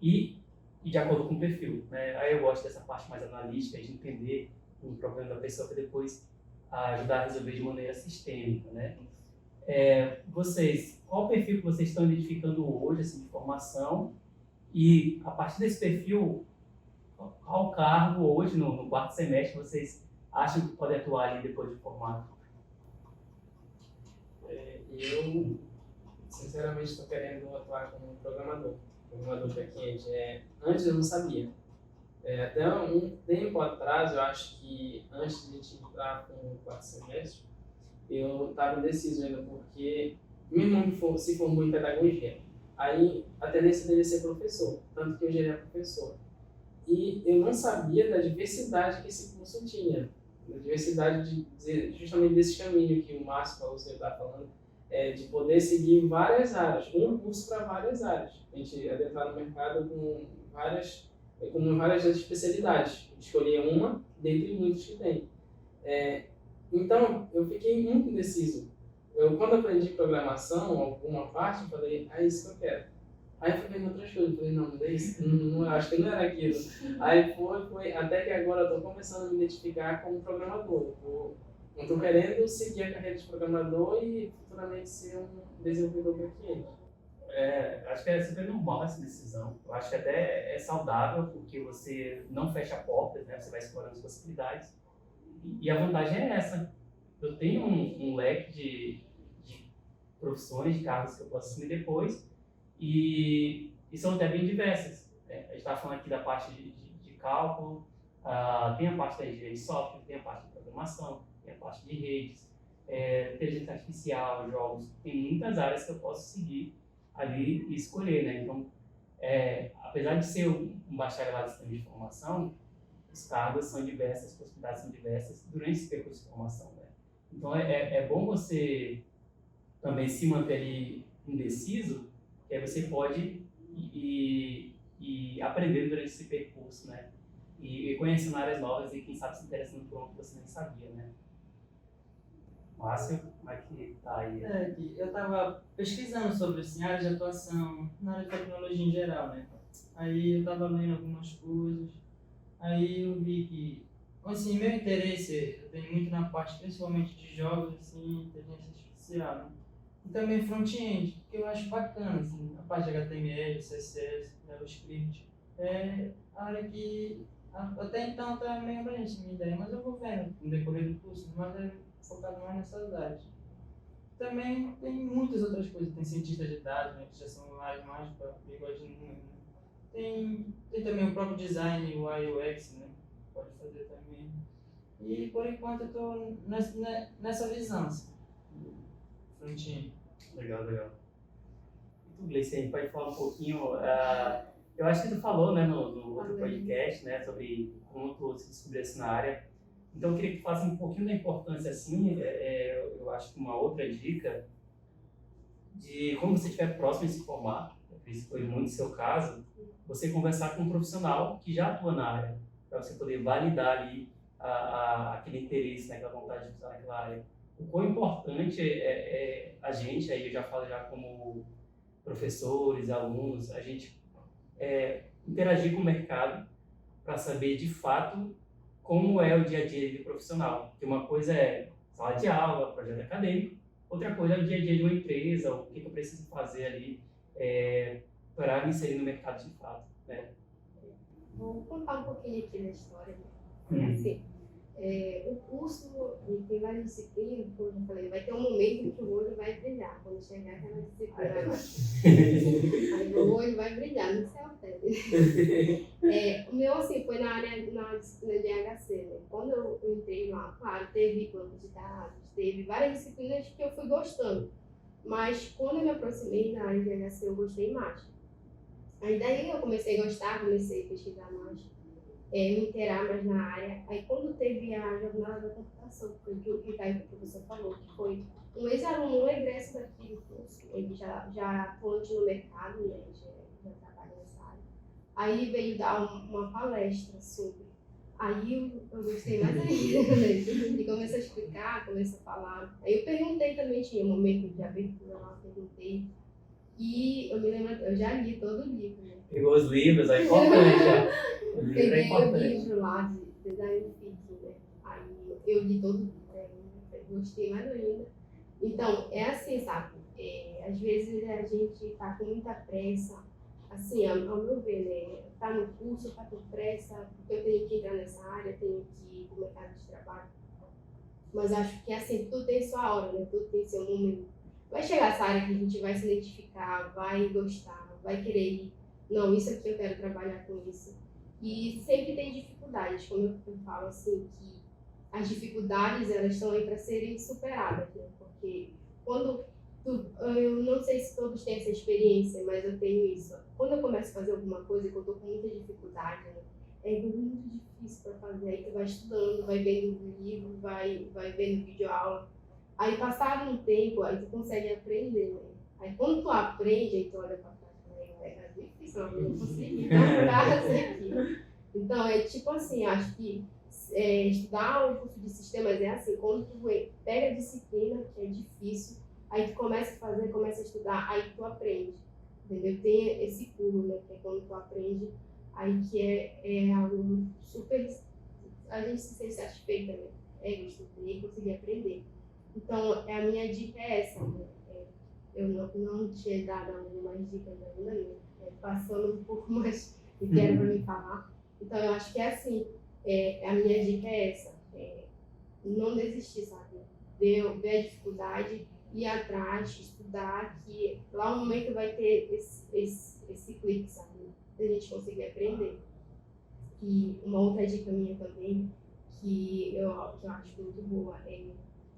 E de acordo com o perfil, né? Aí eu gosto dessa parte mais analítica, de entender o problema da pessoa para depois ajudar a resolver de maneira sistêmica, né? Qual o perfil que vocês estão identificando hoje, assim, de formação? E a partir desse perfil, qual cargo hoje, no 4º semestre, vocês acham que podem atuar ali depois de formado? Eu, sinceramente, estou querendo atuar como programador back-end. Antes eu não sabia. Até um tempo atrás, eu acho que antes de a gente entrar com o quarto semestre, eu estava indeciso ainda, porque meu irmão se formou em pedagogia. Aí a tendência dele é ser professor, tanto que hoje ele é professor. E eu não sabia da diversidade que esse curso tinha, da diversidade justamente desse caminho que o Márcio falou, você está falando, de poder seguir várias áreas, um curso para várias áreas. A gente adentrar no mercado com várias especialidades, escolher uma dentre muitas que tem. Então, eu fiquei muito indeciso. Quando aprendi programação, alguma parte, eu falei, é isso que eu quero. Aí eu fui vendo outras coisas, falei, não é isso, acho que não era aquilo. Aí foi, até que agora eu estou começando a me identificar como programador. Eu estou querendo seguir a carreira de programador e futuramente ser um desenvolvedor back-end. Acho que é super normal essa decisão. Eu acho que até é saudável, porque você não fecha portas, né? Você vai explorando as possibilidades. E a vantagem é essa. Eu tenho um leque de profissões, de cargos que eu posso assumir depois, e são até bem diversas. A gente está falando aqui da parte de cálculo, tem a parte da engenharia de software, tem a parte de programação, tem a parte de redes, inteligência artificial, jogos, tem muitas áreas que eu posso seguir ali e escolher, né? Então, apesar de ser um bacharelado em sistema de informação, os cargos são diversos, as possibilidades são diversas durante esse percurso de formação, né? Então, é bom você também se manter ali indeciso, que aí você pode ir aprendendo durante esse percurso, né? E conhecendo áreas novas e, quem sabe, se interessando por algo que você nem sabia, né? Márcio, como é que tá aí? Eu estava pesquisando sobre assim, área de atuação, na área de tecnologia em geral, né? Aí eu estava lendo algumas coisas, aí eu vi que, assim, meu interesse eu tenho muito na parte, principalmente de jogos, assim, inteligência artificial, né? E também front-end, que eu acho bacana, assim, a parte de HTML, CSS, JavaScript, é a área que até então está meio abrangente a minha ideia, mas eu vou vendo no decorrer do curso, mas é focado mais nessas áreas. Também tem muitas outras coisas, tem cientistas de dados, né, que já são áreas mais para igual de número, né? Tem também o próprio design, o UI UX, né, pode fazer também. E por enquanto eu estou nessa visão, assim, front-end. Legal. E tu, Gleice, a gente pode falar um pouquinho, eu acho que tu falou, né, no outro podcast, né, sobre como tu se descobrisse na área. Então eu queria que tu falasse um pouquinho da importância, assim, eu acho que uma outra dica de quando você estiver próximo de se formar, isso foi muito seu caso, você conversar com um profissional que já atua na área, para você poder validar ali aquele interesse, né, aquela vontade de usar naquela área. O quão importante é a gente, aí eu já falo já como professores, alunos, a gente interagir com o mercado para saber de fato como é o dia a dia de profissional. Porque uma coisa é sala de aula, projeto acadêmico, outra coisa é o dia a dia de uma empresa, o que eu preciso fazer ali para me inserir no mercado de fato, né? Vou contar um pouquinho aqui da história. Assim, o curso ele tem várias disciplinas, como eu já falei, vai ter um momento em que o olho vai brilhar, quando chegar aquela disciplina. Aí o olho vai brilhar, no céu até. O meu, assim, foi na disciplina de HC, né? Quando eu entrei lá, claro, teve banco de dados, teve várias disciplinas que eu fui gostando. Mas quando eu me aproximei da área de HC, eu gostei mais. Aí daí eu comecei a gostar, comecei a pesquisar mais, me inteirar mais na área. Aí quando teve a jornada da computação, que o professor falou, que foi um ex-aluno, um egresso daqui do curso, ele já atuante no mercado, né, já trabalha nessa área. Aí ele veio dar uma palestra sobre. Aí eu gostei mais ainda, né? E começou a explicar, começou a falar. Aí eu perguntei também, tinha um momento de abertura lá, perguntei. E eu me lembro, eu já li todo o livro, né? Pegou os livros, é importante, O livro é Peguei importante. o livro lá de design thinking, né? Aí eu li todo o livro, gostei mais ainda. Então, é assim, sabe? Às vezes a gente tá com muita pressa, assim, ao meu ver, né? Tá no curso, tá com pressa, porque eu tenho que entrar nessa área, tenho que ir pro mercado de trabalho. Mas acho que, assim, tudo tem sua hora, né? Tudo tem seu momento. Vai chegar essa área que a gente vai se identificar, vai gostar, vai querer ir. Não, isso aqui eu quero trabalhar com isso. E sempre tem dificuldades, como eu falo assim, que as dificuldades elas estão aí para serem superadas, né? Porque quando eu não sei se todos têm essa experiência, mas eu tenho isso. Quando eu começo a fazer alguma coisa que eu tô com muita dificuldade, né? É muito difícil para fazer. Aí tu vai estudando, vai vendo livro, vai vendo videoaula. Aí passado um tempo, aí tu consegue aprender, né? Aí quando tu aprende, aí tu olha para trás e fala, é difícil, eu não consegui fazer aqui. Então é tipo assim, acho que estudar o curso de sistemas é assim, quando tu pega a disciplina, que é difícil, aí tu começa a fazer, começa a estudar, aí tu aprende, entendeu? Tem esse pulo, né, que é quando tu aprende, aí que é algo super, a gente se sente satisfeita, né? Eu estudei, consegui aprender. Então, a minha dica é essa, né? Eu não tinha dado algumas dicas ainda, né? Passando um pouco mais do que era para me falar. Então, eu acho que é assim, a minha dica é essa, não desistir, sabe? Ver a dificuldade, ir atrás, estudar, que lá no momento vai ter esse clique, sabe? Da gente conseguir aprender. E uma outra dica minha também, que eu acho muito boa, é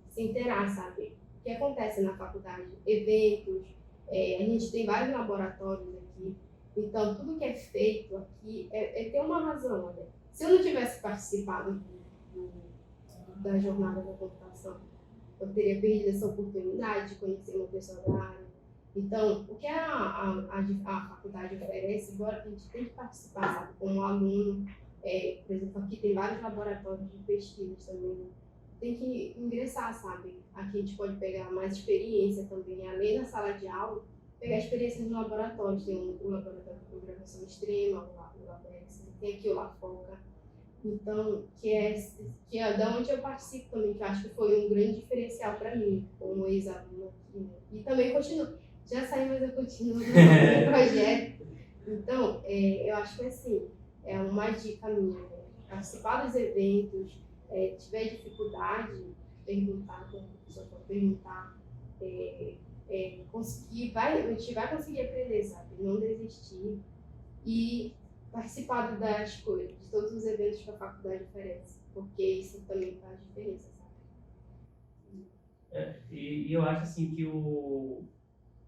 se inteirar, sabe? O que acontece na faculdade? Eventos, a gente tem vários laboratórios aqui, então tudo que é feito aqui tem uma razão, olha. Se eu não tivesse participado da jornada da computação, eu teria perdido essa oportunidade de conhecer uma pessoa da área. Então, o que a faculdade oferece, agora a gente tem que participar, sabe, como aluno. Por exemplo, aqui tem vários laboratórios de pesquisa também. Tem que ingressar, sabe? Aqui a gente pode pegar mais experiência também, além da sala de aula, pegar experiência nos laboratórios. Tem o laboratório de programação extrema, o LabEx, tem aqui o LaFoca. Então, que é da onde eu participo também, que eu acho que foi um grande diferencial para mim, como ex-aluna aqui, né? E também continuo, já saí, mas eu continuo no projeto. Então, eu acho que assim, é uma dica minha, né? Participar dos eventos, tiver dificuldade, perguntar, como a pessoa pode perguntar, a gente vai conseguir aprender, sabe? Não desistir e participar das coisas, de todos os eventos que a faculdade oferece, porque isso também faz diferença, sabe? E eu acho assim que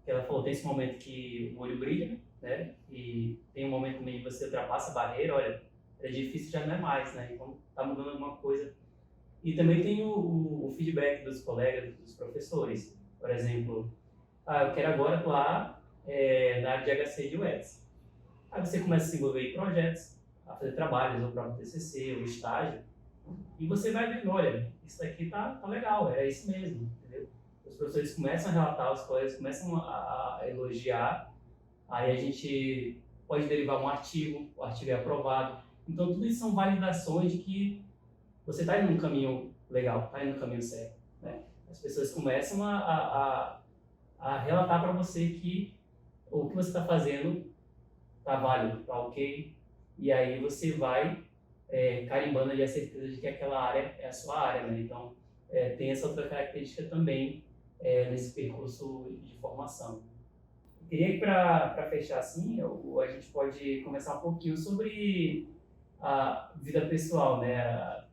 que ela falou, tem esse momento que o olho brilha, né? E tem um momento também que você ultrapassa a barreira, olha, é difícil, já não é mais, né? Então tá mudando alguma coisa. E também tem o feedback dos colegas, dos professores. Por exemplo, eu quero agora atuar na área de HC e de UX. Aí você começa a se envolver em projetos, a fazer trabalhos, o próprio TCC, o estágio, e você vai vendo, olha, isso daqui tá legal, é isso mesmo, entendeu? Os professores começam a relatar, os colegas começam a elogiar, aí a gente pode derivar um artigo, o artigo é aprovado. Então, tudo isso são validações de que você está indo no caminho legal, está indo no caminho certo, né? As pessoas começam a relatar para você que o que você está fazendo tá válido, tá ok, e aí você vai carimbando ali a certeza de que aquela área é a sua área, né? Então, tem essa outra característica também nesse percurso de formação. Eu queria que para fechar assim, a gente pode começar um pouquinho sobre a vida pessoal, né?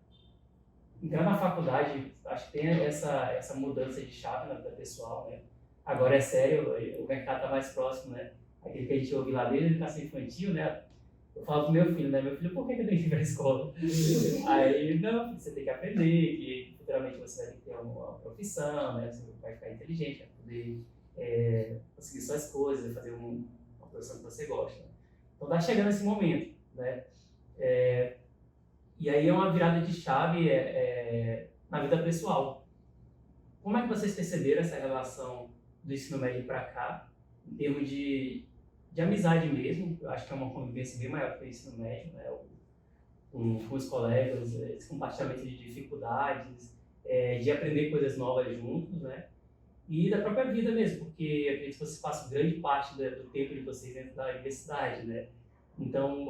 Entrar na faculdade, acho que tem essa mudança de chave na vida pessoal, né? Agora é sério, o mercado está mais próximo, né? Aquele que a gente ouve lá desde a educação infantil, né? Eu falo pro meu filho, né? Meu filho, por que eu tenho que ir pra escola? Aí, não, você tem que aprender, que futuramente você vai ter que ter uma profissão, né? Você vai ficar inteligente, vai poder conseguir suas coisas, fazer uma profissão que você gosta. Então tá chegando esse momento, né? E aí é uma virada de chave na vida pessoal. Como é que vocês perceberam essa relação do ensino médio para cá, em termos de amizade mesmo? Eu acho que é uma convivência bem maior que o ensino médio, né? Com os colegas, esse compartilhamento de dificuldades, de aprender coisas novas juntos, né? E da própria vida mesmo, porque eu acredito que vocês passam grande parte do tempo de vocês dentro da universidade, né? Então,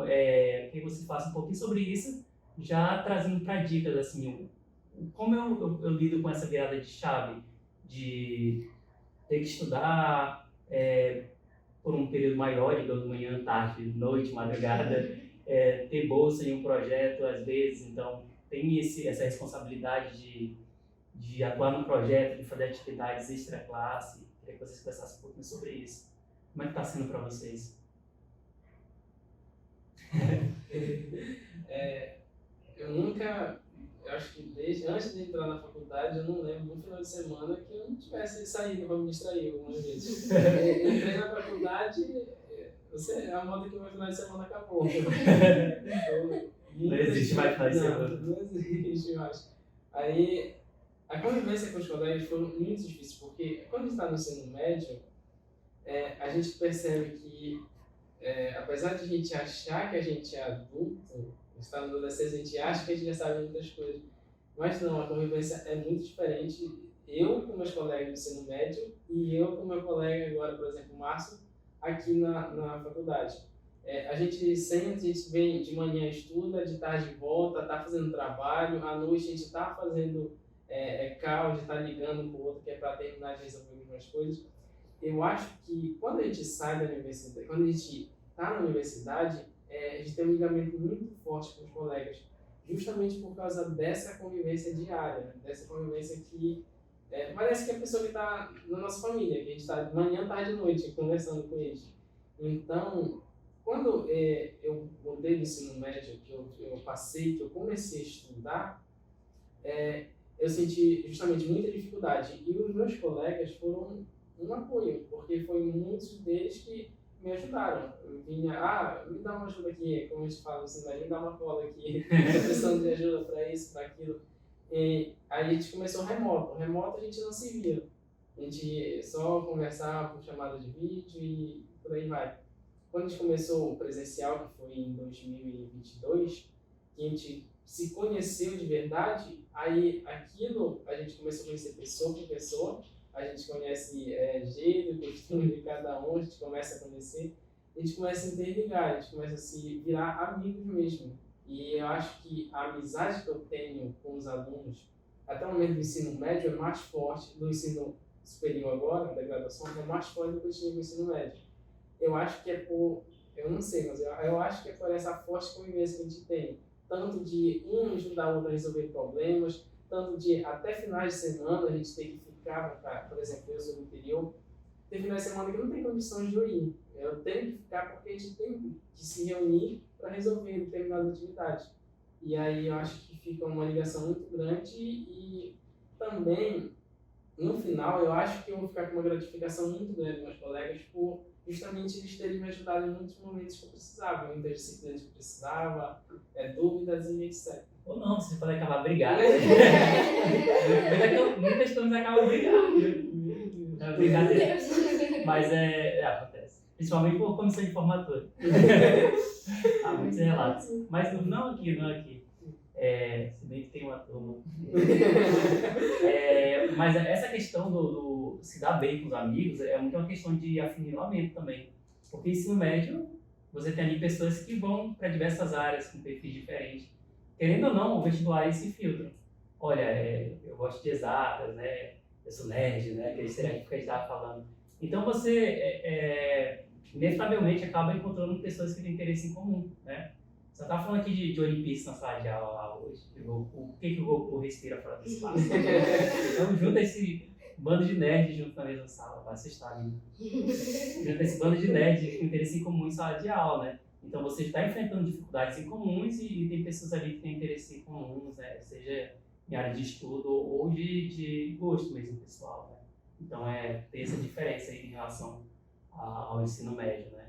que você faça um pouquinho sobre isso, já trazendo para dicas, assim, como eu lido com essa virada de chave, de ter que estudar por um período maior, digamos, manhã, tarde, noite, madrugada, ter bolsa em um projeto às vezes, então tem essa responsabilidade de atuar no projeto, de fazer atividades extra-classe. Queria que vocês conversassem um pouquinho sobre isso. Como é que está sendo para vocês? Eu acho que desde antes de entrar na faculdade, eu não lembro de um final de semana que eu não tivesse saído para me distrair algumas vezes. Eu entrei na faculdade, a moda que o meu final de semana acabou. Então, Não existe mais final de semana. Não existe mais. Aí, a convivência com os colegas foi muito difícil, porque quando a gente está no ensino médio, a gente percebe que, apesar de a gente achar que a gente é adulto, está na adolescência, a gente acha que a gente já sabe muitas coisas. Mas não, a convivência é muito diferente. Eu com meus colegas do ensino médio e eu com meu colega agora, por exemplo, Márcio, aqui na faculdade. A gente senta, a gente vem de manhã estuda, de tarde volta, tá fazendo trabalho, à noite a gente está fazendo call, está ligando um para o outro, que é para terminar de resolver algumas coisas. Eu acho que quando a gente sai da universidade, quando a gente está na universidade, a gente tem um ligamento muito forte com os colegas, justamente por causa dessa convivência diária, né? Dessa convivência que parece que é a pessoa que está na nossa família, que a gente está de manhã, tarde e noite conversando com eles. Então, quando eu mudei do ensino médio, que eu passei, que eu comecei a estudar, eu senti justamente muita dificuldade. E os meus colegas foram um apoio, porque foi muitos deles que me ajudaram. Eu vinha, me dá uma ajuda aqui, como a gente fala assim, me dá uma cola aqui, estou precisando de ajuda para isso, para aquilo. E aí a gente começou remoto. Remoto a gente não se via. A gente só conversava por chamada de vídeo e por aí vai. Quando a gente começou o presencial, que foi em 2022, que a gente se conheceu de verdade, aí aquilo a gente começou a conhecer pessoa por pessoa, a gente conhece jeito, costume de cada um, a gente começa a conhecer, a gente começa a interligar, a gente começa a se virar amigos mesmo. E eu acho que a amizade que eu tenho com os alunos, até o momento do ensino médio, é mais forte, do ensino superior agora, da graduação, é mais forte do que eu tinha no ensino médio. Eu acho que eu não sei, mas eu acho que é por essa forte convivência que a gente tem, tanto de um ajudar o outro a resolver problemas, tanto de até finais de semana a gente tem que ficar, por exemplo, eu sou do interior, tem finais de semana que eu não tenho condições de eu ir. Eu tenho que ficar porque a gente tem que se reunir para resolver determinada atividade. E aí eu acho que fica uma ligação muito grande e também, no final, eu acho que eu vou ficar com uma gratificação muito grande dos meus colegas por justamente eles terem me ajudado em muitos momentos que eu precisava, muitas disciplinas que eu precisava, dúvidas e etc. Ou não, você pode acabar brigando. Muitas coisas acabam brigando. É brincadeira. Mas acontece. Principalmente por comissão de formatura. Há muitos relatos. Mas não aqui. Se bem que tem uma turma. Mas essa questão do se dar bem com os amigos é muito uma questão de afunilamento também. Porque ensino médio, você tem ali pessoas que vão para diversas áreas com perfis diferentes. Querendo ou não, o vestibular é esse filtro. Olha, eu gosto de exatas, né? Eu sou nerd, né? Aquele estereótipo que a gente estava falando. Então você, inevitavelmente, acaba encontrando pessoas que têm interesse em comum, né? Você estava falando aqui de olimpíada na sala de aula lá hoje. O que o Goku respira fora do espaço? Então junta esse bando de nerds junto na mesma sala, vai assustar ali. Junta esse bando de nerds com interesse em comum em sala de aula, né? Então você está enfrentando dificuldades em comuns e tem pessoas ali que têm interesse em comuns, né? Seja em área de estudo ou de gosto mesmo pessoal, né? Então tem essa diferença aí em relação ao ensino médio, né?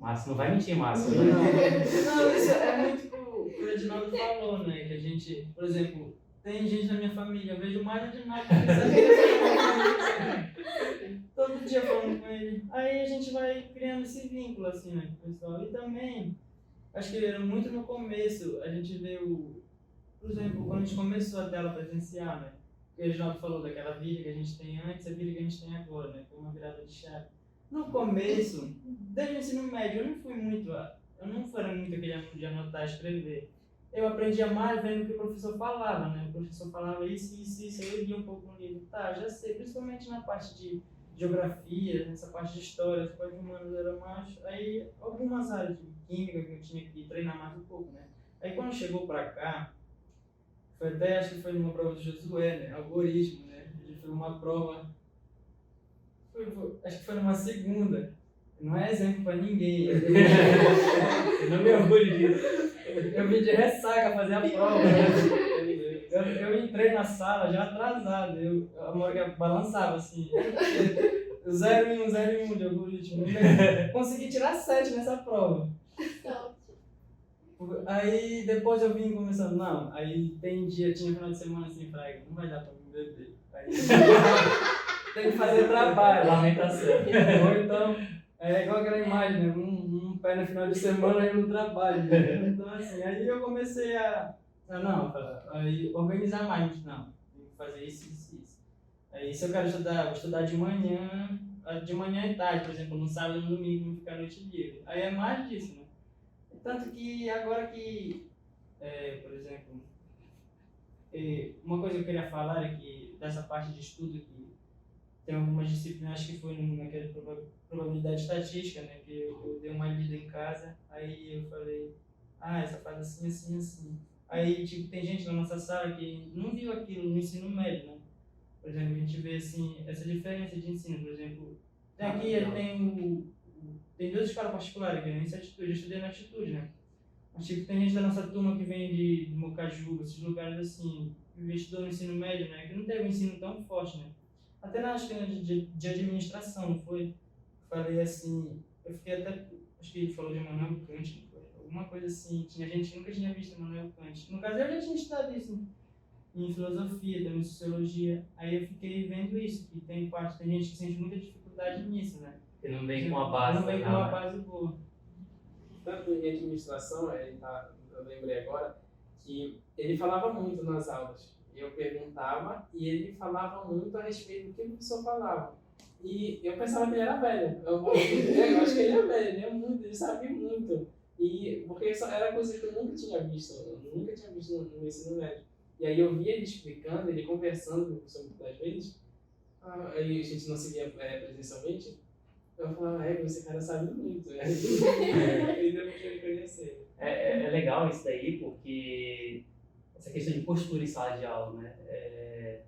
Márcio, não vai mentir, Márcio. Né? Não, isso é muito o que o Edinaldo falou, né? Que a gente, por exemplo, tem gente na minha família, eu vejo mais o Edinaldo, todo dia falando com ele. Aí a gente vai criando esse vínculo, assim, né, com o pessoal. E também, acho que era muito no começo, a gente vê por exemplo, quando a gente começou a tela presencial, né? O Edinaldo falou daquela vida que a gente tem antes e a vida que a gente tem agora, né? Foi uma virada de chave. No começo, desde o ensino médio, eu não fui muito aquele aluno de anotar e escrever. Eu aprendia mais vendo o que o professor falava, né? O professor falava isso, eu lia um pouco no livro, tá, já sei, principalmente na parte de geografia, essa parte de história, essa parte de humanos era mais. Aí algumas áreas de química que eu tinha que treinar mais um pouco, né? Aí quando chegou pra cá, foi até, acho que foi numa prova do Josué, né? Algoritmo, né? Ele foi uma prova, acho que foi numa segunda. Não é exemplo pra ninguém. Eu não me orgulho disso. Eu vim de ressaca fazer a prova, né? Eu entrei na sala já atrasado, a Morgan balançava assim. 0 em 1, 0 em 1 de algoritmo. Consegui tirar 7 nessa prova. Aí depois eu vim começando, não, aí tinha final de semana assim, falei, não vai dar pra me beber. Aí tem que fazer trabalho. Lamentação. Ou então, é igual aquela imagem, né? Um pé no final de semana e no trabalho. Né? Então assim, aí eu comecei aí organizar mais, não, tem que fazer isso. Aí se eu quero estudar, vou estudar de manhã e tarde, por exemplo, no sábado e no domingo, não ficar a noite livre. Aí é mais disso, né? Tanto que agora que, por exemplo, uma coisa que eu queria falar é que dessa parte de estudo que tem algumas disciplinas, acho que foi naquela probabilidade estatística, né, que eu dei uma lida em casa, aí eu falei, essa faz assim, assim, assim. Aí, tipo, tem gente na nossa sala que não viu aquilo no ensino médio, né? Por exemplo, a gente vê, assim, essa diferença de ensino, por exemplo, aqui tem 2 escolas particulares, que é essa Atitude, eu estudei na Atitude, né? Mas tipo, tem gente da nossa turma que vem de Mocajuba, esses lugares assim, que estudou no ensino médio, né? Que não teve um ensino tão forte, né? Até na acho que de administração, não foi? Falei assim, eu fiquei até, acho que ele falou de Immanuel Kant, não foi? Alguma coisa assim, tinha gente que nunca tinha visto Immanuel Kant. No caso, eu já tinha estudado isso em filosofia, também em sociologia. Aí eu fiquei vendo isso, que tem gente que sente muita dificuldade nisso, né? Você não vem com uma base. Não vem com uma base boa. Tanto em administração, eu lembrei agora, que ele falava muito nas aulas. Eu perguntava e ele falava muito a respeito do que o professor falava. E eu pensava que ele era velho. Eu acho que ele é velho, ele sabe muito. Porque era coisa que eu nunca tinha visto no ensino médio. E aí eu via ele explicando, ele conversando com o professor muitas vezes. Aí a gente não se via presencialmente. Eu falava, esse cara sabe muito. Aí deu pra ele conhecer. É legal isso daí, porque essa questão de postura em sala de aula, né?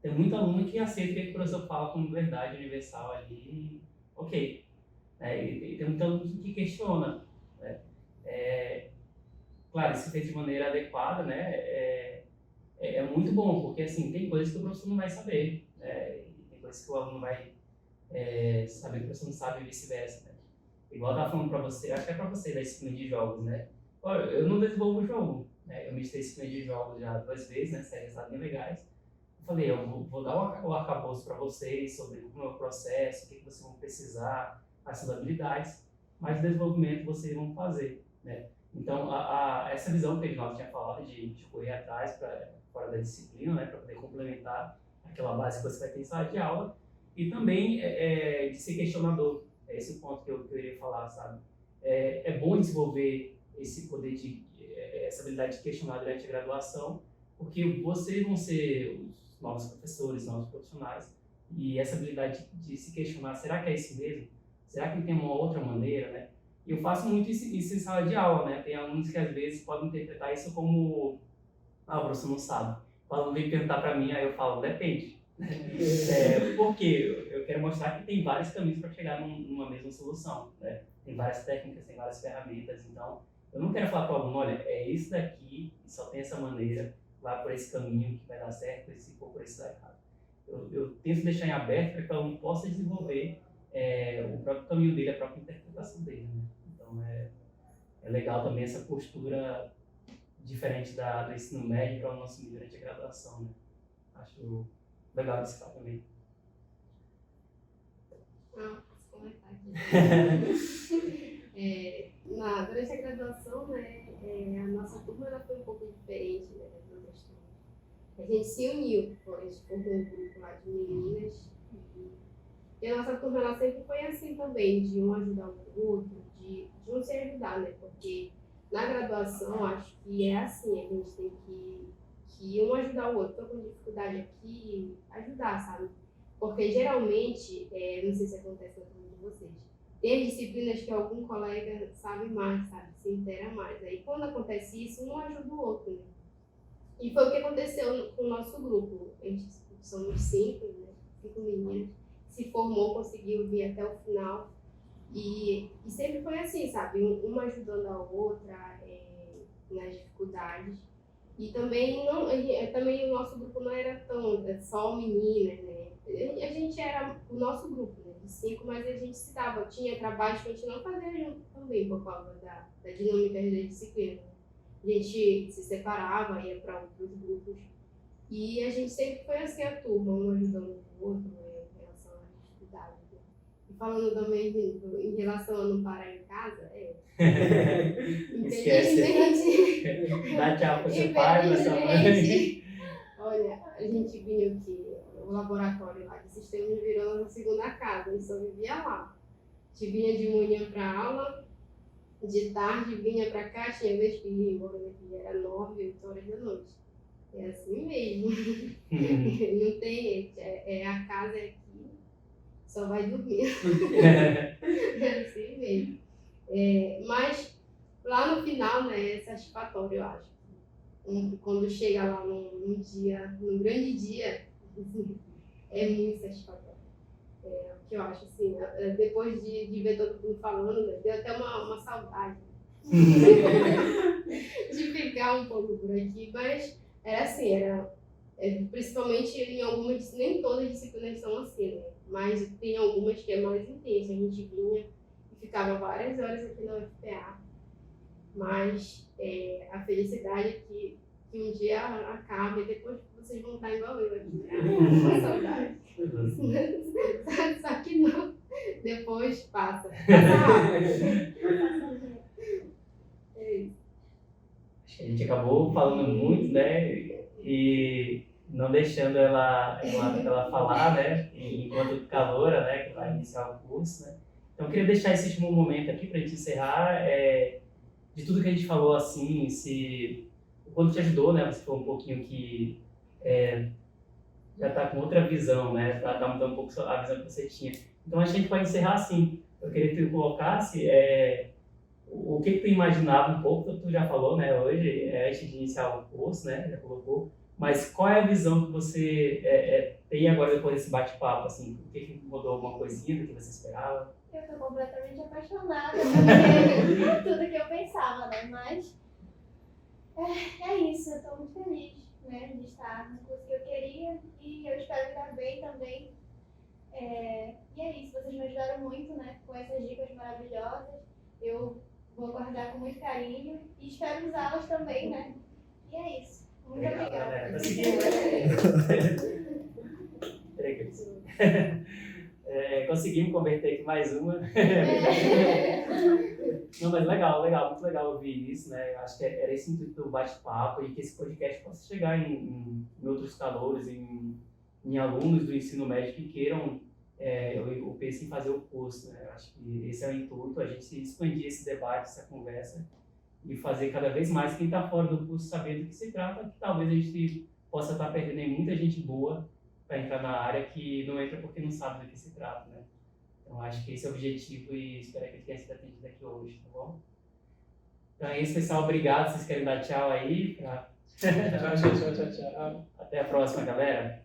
Tem muito aluno que aceita o que o professor fala como verdade universal ali, ok. E tem muito aluno que questiona. Né? Claro, isso feito de maneira adequada, né? É muito bom, porque assim, tem coisas que o professor não vai saber, né? E tem coisas que o aluno vai saber que o professor não sabe e vice-versa. Né? Igual eu estava falando para você, acho que é para você da disciplina de jogos, né? Eu não desenvolvo o jogo, né? Eu ministrei disciplina de jogos já 2 vezes, né? Séries bem legais. Eu falei, eu vou dar o arcabouço para vocês sobre como é o processo, o que vocês vão precisar, as suas habilidades, mas o desenvolvimento vocês vão fazer, né? Então, essa visão que a gente tinha falado de correr atrás fora da disciplina, né? Para poder complementar aquela base que você vai ter em sala de aula, e também de ser questionador. É esse o ponto que eu iria falar, sabe? É bom desenvolver esse poder essa habilidade de questionar durante a graduação, porque vocês vão ser os novos professores, novos profissionais, e essa habilidade de se questionar, será que é isso mesmo? Será que tem uma outra maneira, né? E eu faço muito isso em sala de aula, né? Tem alunos que às vezes podem interpretar isso como, o professor não sabe. O aluno vem perguntar para mim, aí eu falo, depende. Porque eu quero mostrar que tem vários caminhos para chegar numa mesma solução, né? Tem várias técnicas, tem várias ferramentas, então eu não quero falar para o aluno, olha, é isso daqui, e só tem essa maneira, vai por esse caminho que vai dar certo, e se for por esse vai errado. Eu tento deixar em aberto para que o aluno possa desenvolver o próprio caminho dele, a própria interpretação dele, né? Então é legal também essa postura diferente do ensino médio para o nosso nível durante a graduação, né? Acho legal de citar também. Posso comentar aqui. Durante a graduação, né, a nossa turma ela foi um pouco diferente, né, das outras turmas. A gente se uniu, a gente formou um grupo lá de meninas, e a nossa turma ela sempre foi assim também, de um ajudar o outro, de um se ajudar, né, porque na graduação acho que é assim, a gente tem que um ajudar o outro. Estou com dificuldade aqui, ajudar, sabe? Porque geralmente, não sei se acontece na turma de vocês, tem disciplinas que algum colega sabe mais, sabe, se inteira mais. Aí quando acontece isso, um ajuda o outro, né? E foi o que aconteceu com o nosso grupo. A gente somos 5, né? 5 meninas. Se formou, conseguiu vir até o final. E sempre foi assim, sabe? Uma ajudando a outra nas dificuldades. E também, também o nosso grupo não era tão só meninas, né? A gente era o nosso grupo, né? De 5, mas a gente se dava. Tinha trabalhos que a gente não fazia junto também, por causa da dinâmica da disciplina. A gente se separava, ia para outros grupos. E a gente sempre foi assim, a turma, um ajudando o outro em relação às dificuldades. Né? E falando também em relação a não parar em casa, Esquece. Dá tchau pro seu pai, pra sua mãe. Olha, a gente vinha aqui, o laboratório lá de sistemas virou a segunda casa, a gente só vivia lá. A gente vinha de manhã para aula, de tarde vinha para cá, tinha vez que ia embora daqui, era 9, 8 horas da noite. É assim mesmo. Não tem, a casa é aqui, só vai dormir. É assim mesmo. Mas lá no final, né, é satisfatório, eu acho. Quando chega lá num grande dia, é muito satisfatório. O que eu acho assim, depois de ver todo mundo falando, né, deu até uma saudade de ficar um pouco por aqui, mas era assim, principalmente em algumas, nem todas as disciplinas são assim, né? Mas tem algumas que é mais intensa, a gente vinha e ficava várias horas aqui na UFPA, mas a felicidade é que um dia acabe e depois vocês vão estar igual eu aqui, né? Uma saudade. Só que não, depois passa. A gente acabou falando muito, né? E não deixando ela falar, né? Enquanto caloura, né? Que vai iniciar o curso, né? Então, eu queria deixar esse último momento aqui para a gente encerrar. De tudo que a gente falou, assim, o quanto te ajudou, né? Você falou um pouquinho que já está com outra visão, né? Tá mudando um pouco a visão que você tinha. Então, a gente pode encerrar assim. Eu queria que tu colocasse o que tu imaginava um pouco, tu já falou, né, hoje, antes de iniciar o curso, né, já colocou, mas qual é a visão que você tem agora depois desse bate-papo, assim, o que mudou, alguma coisinha do que você esperava? Eu tô completamente apaixonada por tudo que eu pensava, né, mas é isso, eu tô muito feliz, né, de estar no curso que eu queria e eu espero me dar bem também. E é isso, vocês me ajudaram muito, né, com essas dicas maravilhosas. Eu vou guardar com muito carinho e espero usá-las também, né? E é isso. Muito Legal, obrigada. Conseguimos converter aqui mais uma. Não, mas legal, muito legal ouvir isso, né? Eu acho que era esse intuito do bate-papo e que esse podcast possa chegar em outros calouros, em alunos do ensino médio que queiram eu penso em fazer o curso, né? Eu acho que esse é o intuito, a gente expandir esse debate, essa conversa e fazer cada vez mais quem está fora do curso saber do que se trata, que talvez a gente possa estar perdendo em muita gente boa para entrar na área que não entra porque não sabe do que se trata, né? Então acho que esse é o objetivo e espero que ele tenha sido atendido aqui hoje, tá bom? Então é isso, pessoal, obrigado, vocês querem dar tchau aí? Tchau. Até a próxima, galera!